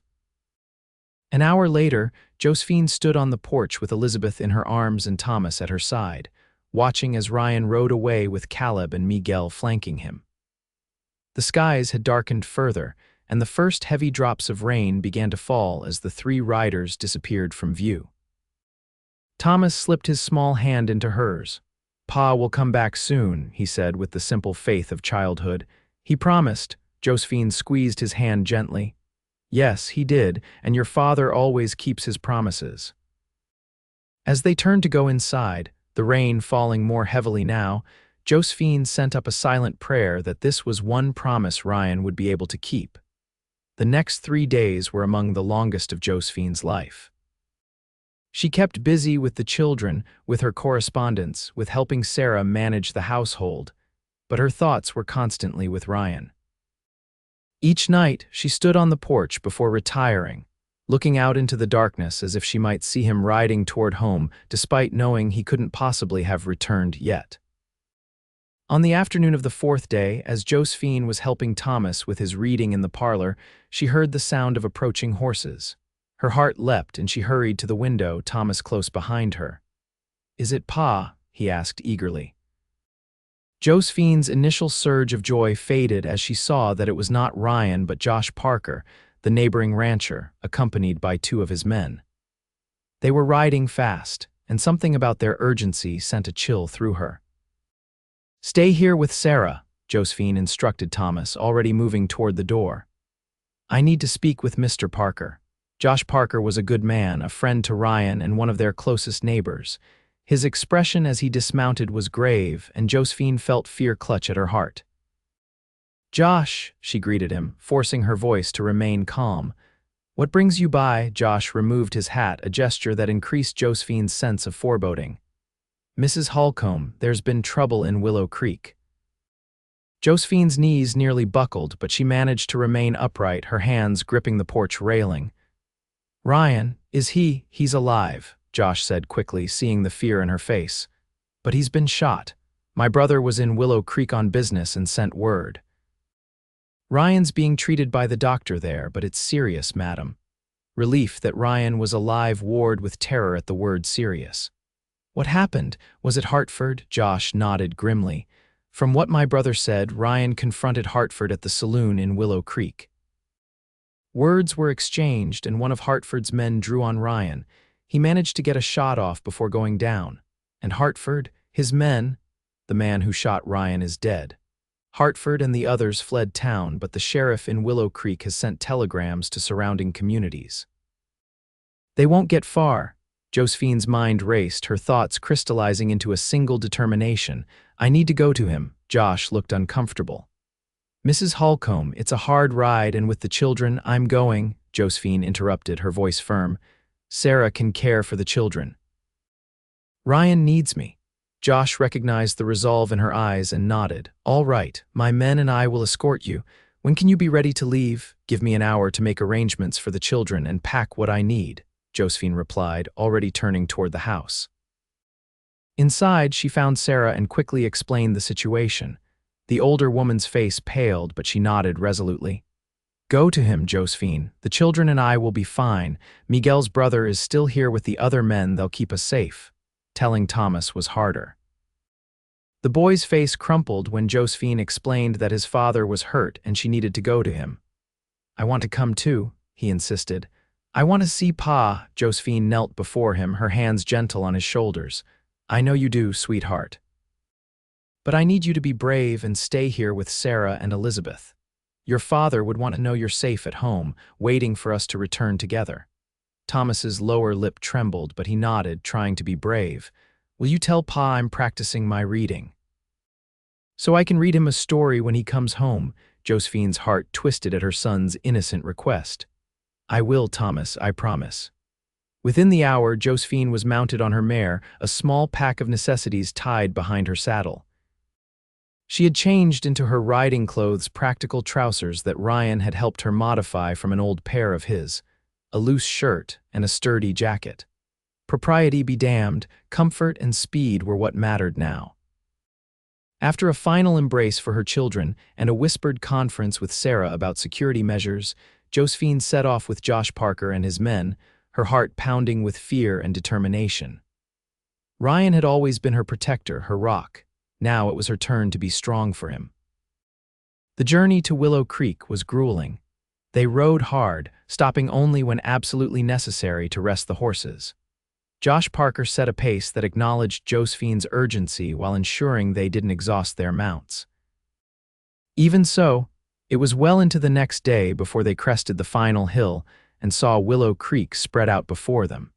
An hour later, Josephine stood on the porch with Elizabeth in her arms and Thomas at her side, watching as Ryan rode away with Caleb and Miguel flanking him. The skies had darkened further, and the first heavy drops of rain began to fall as the 3 riders disappeared from view. Thomas slipped his small hand into hers. "Pa will come back soon," he said with the simple faith of childhood. "He promised." Josephine squeezed his hand gently. "Yes, he did, and your father always keeps his promises." As they turned to go inside, the rain falling more heavily now, Josephine sent up a silent prayer that this was one promise Ryan would be able to keep. The next 3 days were among the longest of Josephine's life. She kept busy with the children, with her correspondence, with helping Sarah manage the household. but her thoughts were constantly with Ryan. Each night, she stood on the porch before retiring, looking out into the darkness as if she might see him riding toward home despite knowing he couldn't possibly have returned yet. On the afternoon of the fourth day, as Josephine was helping Thomas with his reading in the parlor, she heard the sound of approaching horses. Her heart leapt and she hurried to the window, Thomas close behind her. "Is it Pa?" he asked eagerly. Josephine's initial surge of joy faded as she saw that it was not Ryan but Josh Parker, the neighboring rancher, accompanied by two of his men. They were riding fast, and something about their urgency sent a chill through her. "Stay here with Sarah," Josephine instructed Thomas, already moving toward the door. "I need to speak with Mr. Parker." Josh Parker was a good man, a friend to Ryan and one of their closest neighbors. His expression as he dismounted was grave, and Josephine felt fear clutch at her heart. "Josh," she greeted him, forcing her voice to remain calm. "What brings you by?" Josh removed his hat, a gesture that increased Josephine's sense of foreboding. "Mrs. Holcomb, there's been trouble in Willow Creek." Josephine's knees nearly buckled, but she managed to remain upright, her hands gripping the porch railing. "Ryan, he's alive," Josh said quickly, seeing the fear in her face. "But he's been shot. My brother was in Willow Creek on business and sent word." "Ryan's being treated by the doctor there, but it's serious, madam." Relief that Ryan was alive warred with terror at the word serious. "What happened? Was it Hartford?" Josh nodded grimly. "From what my brother said, Ryan confronted Hartford at the saloon in Willow Creek." Words were exchanged, and one of Hartford's men drew on Ryan. He managed to get a shot off before going down. And Hartford, his men, the man who shot Ryan is dead. Hartford and the others fled town, but the sheriff in Willow Creek has sent telegrams to surrounding communities. "They won't get far." Josephine's mind raced, her thoughts crystallizing into a single determination. "I need to go to him." Josh looked uncomfortable. "Mrs. Holcomb, it's a hard ride, and with the children, I'm going," Josephine interrupted, her voice firm. "Sarah can care for the children." "Ryan needs me." Josh recognized the resolve in her eyes and nodded. "All right, my men and I will escort you. When can you be ready to leave?" "Give me an hour to make arrangements for the children and pack what I need," Josephine replied, already turning toward the house. Inside, she found Sarah and quickly explained the situation. The older woman's face paled, but she nodded resolutely. "Go to him, Josephine. The children and I will be fine. Miguel's brother is still here with the other men. They'll keep us safe." Telling Thomas was harder. The boy's face crumpled when Josephine explained that his father was hurt and she needed to go to him. "I want to come too," he insisted. "I want to see Pa." Josephine knelt before him, her hands gentle on his shoulders. "I know you do, sweetheart. But I need you to be brave and stay here with Sarah and Elizabeth. Your father would want to know you're safe at home, waiting for us to return together." Thomas's lower lip trembled, but he nodded, trying to be brave. "Will you tell Pa I'm practicing my reading?" "So I can read him a story when he comes home." Josephine's heart twisted at her son's innocent request. "I will, Thomas, I promise." Within the hour, Josephine was mounted on her mare, a small pack of necessities tied behind her saddle. She had changed into her riding clothes, practical trousers that Ryan had helped her modify from an old pair of his, a loose shirt and a sturdy jacket. Propriety be damned, comfort and speed were what mattered now. After a final embrace for her children and a whispered conference with Sarah about security measures, Josephine set off with Josh Parker and his men, her heart pounding with fear and determination. Ryan had always been her protector, her rock. Now it was her turn to be strong for him. The journey to Willow Creek was grueling. They rode hard, stopping only when absolutely necessary to rest the horses. Josh Parker set a pace that acknowledged Josephine's urgency while ensuring they didn't exhaust their mounts. Even so, it was well into the next day before they crested the final hill and saw Willow Creek spread out before them.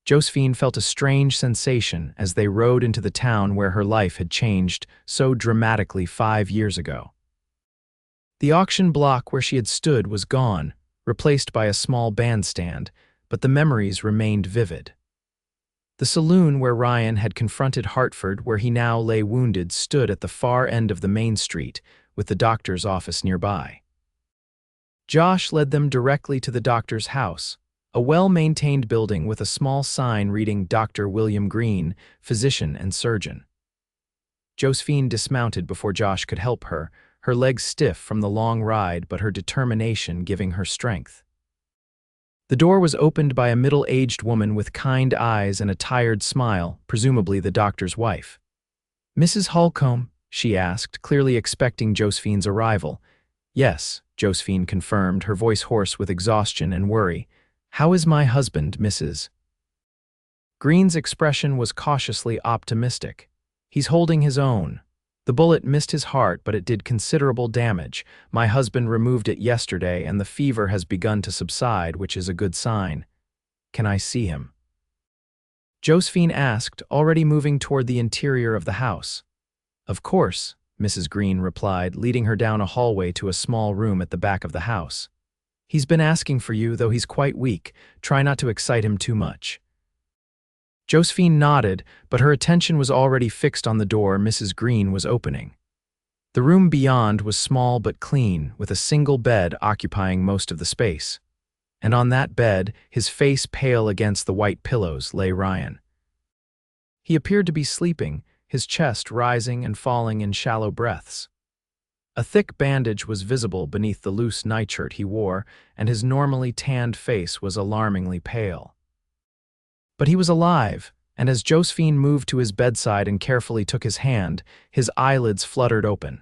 Josephine felt a strange sensation as they rode into the town where her life had changed so dramatically 5 years ago. The auction block where she had stood was gone, replaced by a small bandstand, but the memories remained vivid. The saloon where Ryan had confronted Hartford, where he now lay wounded, stood at the far end of the main street, with the doctor's office nearby. Josh led them directly to the doctor's house, a well-maintained building with a small sign reading Dr. William Green, physician and surgeon. Josephine dismounted before Josh could help her, her legs stiff from the long ride but her determination giving her strength. The door was opened by a middle-aged woman with kind eyes and a tired smile, presumably the doctor's wife. "Mrs. Holcomb?" she asked, clearly expecting Josephine's arrival. "Yes," Josephine confirmed, her voice hoarse with exhaustion and worry. "How is my husband, Mrs.?" Green's expression was cautiously optimistic. "He's holding his own. The bullet missed his heart, but it did considerable damage. My husband removed it yesterday, and the fever has begun to subside, which is a good sign. Can I see him?" Josephine asked, already moving toward the interior of the house. "Of course," Mrs. Green replied, leading her down a hallway to a small room at the back of the house. "He's been asking for you, though he's quite weak. Try not to excite him too much." Josephine nodded, but her attention was already fixed on the door Mrs. Green was opening. The room beyond was small but clean, with a single bed occupying most of the space. And on that bed, his face pale against the white pillows, lay Ryan. He appeared to be sleeping, his chest rising and falling in shallow breaths. A thick bandage was visible beneath the loose nightshirt he wore, and his normally tanned face was alarmingly pale. But he was alive, and as Josephine moved to his bedside and carefully took his hand, his eyelids fluttered open.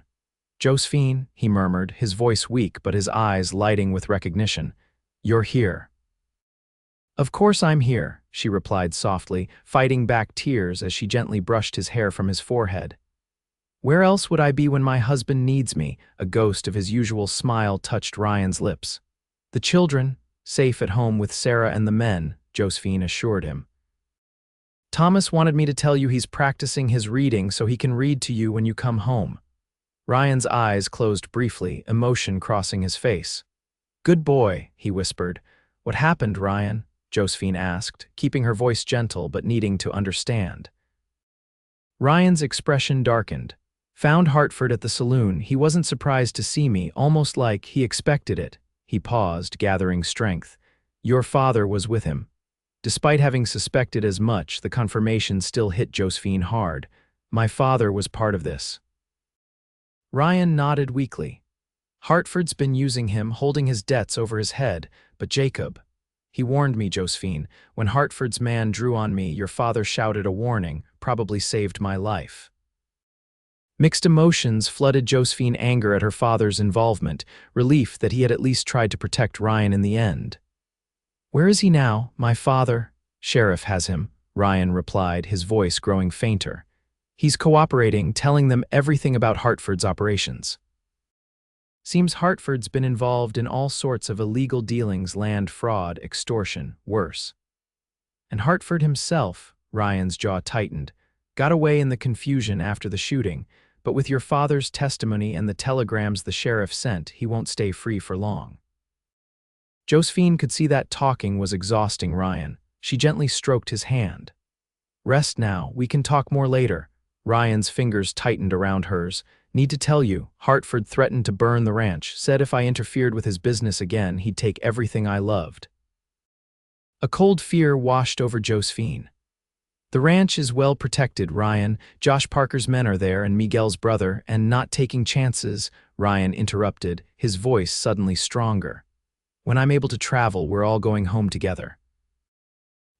"Josephine," he murmured, his voice weak but his eyes lighting with recognition. "You're here." "Of course I'm here," she replied softly, fighting back tears as she gently brushed his hair from his forehead. "Where else would I be when my husband needs me?" A ghost of his usual smile touched Ryan's lips. "The children, safe at home with Sarah and the men," Josephine assured him. "Thomas wanted me to tell you he's practicing his reading so he can read to you when you come home." Ryan's eyes closed briefly, emotion crossing his face. "Good boy," he whispered. "What happened, Ryan?" Josephine asked, keeping her voice gentle but needing to understand. Ryan's expression darkened. "Found Hartford at the saloon. He wasn't surprised to see me, almost like he expected it." He paused, gathering strength. "Your father was with him." Despite having suspected as much, the confirmation still hit Josephine hard. "My father was part of this." Ryan nodded weakly. "Hartford's been using him, holding his debts over his head, but Jacob. He warned me, Josephine. When Hartford's man drew on me, your father shouted a warning, probably saved my life." Mixed emotions flooded Josephine: anger at her father's involvement, relief that he had at least tried to protect Ryan in the end. "Where is he now, my father?" "Sheriff has him," Ryan replied, his voice growing fainter. "He's cooperating, telling them everything about Hartford's operations." Seems Hartford's been involved in all sorts of illegal dealings, land fraud, extortion, worse. And Hartford himself, Ryan's jaw tightened, got away in the confusion after the shooting, but with your father's testimony and the telegrams the sheriff sent, he won't stay free for long. Josephine could see that talking was exhausting Ryan. She gently stroked his hand. "Rest now, we can talk more later." Ryan's fingers tightened around hers. "Need to tell you, Hartford threatened to burn the ranch, said if I interfered with his business again, he'd take everything I loved." A cold fear washed over Josephine. "The ranch is well protected, Ryan. Josh Parker's men are there and Miguel's brother, and not taking chances," Ryan interrupted, his voice suddenly stronger. "When I'm able to travel, we're all going home together.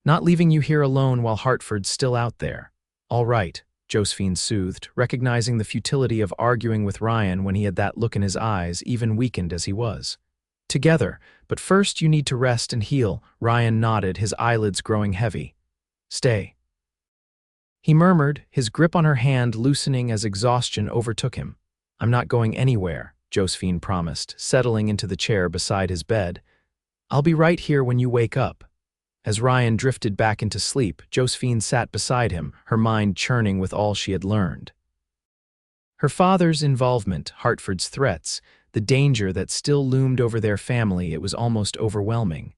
Not leaving you here alone while Hartford's still out there." "All right," Josephine soothed, recognizing the futility of arguing with Ryan when he had that look in his eyes, even weakened as he was. "Together, but first you need to rest and heal." Ryan nodded, his eyelids growing heavy. "Stay," he murmured, his grip on her hand loosening as exhaustion overtook him. "I'm not going anywhere," Josephine promised, settling into the chair beside his bed. "I'll be right here when you wake up." As Ryan drifted back into sleep, Josephine sat beside him, her mind churning with all she had learned. Her father's involvement, Hartford's threats, the danger that still loomed over their family, it was almost overwhelming.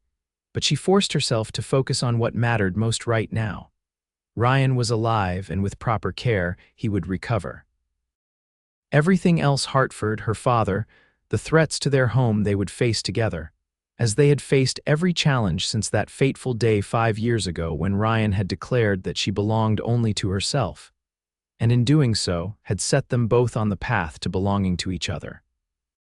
But she forced herself to focus on what mattered most right now. Ryan was alive, and with proper care, he would recover. Everything else Hartford, her father, the threats to their home they would face together, as they had faced every challenge since that fateful day 5 years ago when Ryan had declared that she belonged only to herself, and in doing so had set them both on the path to belonging to each other.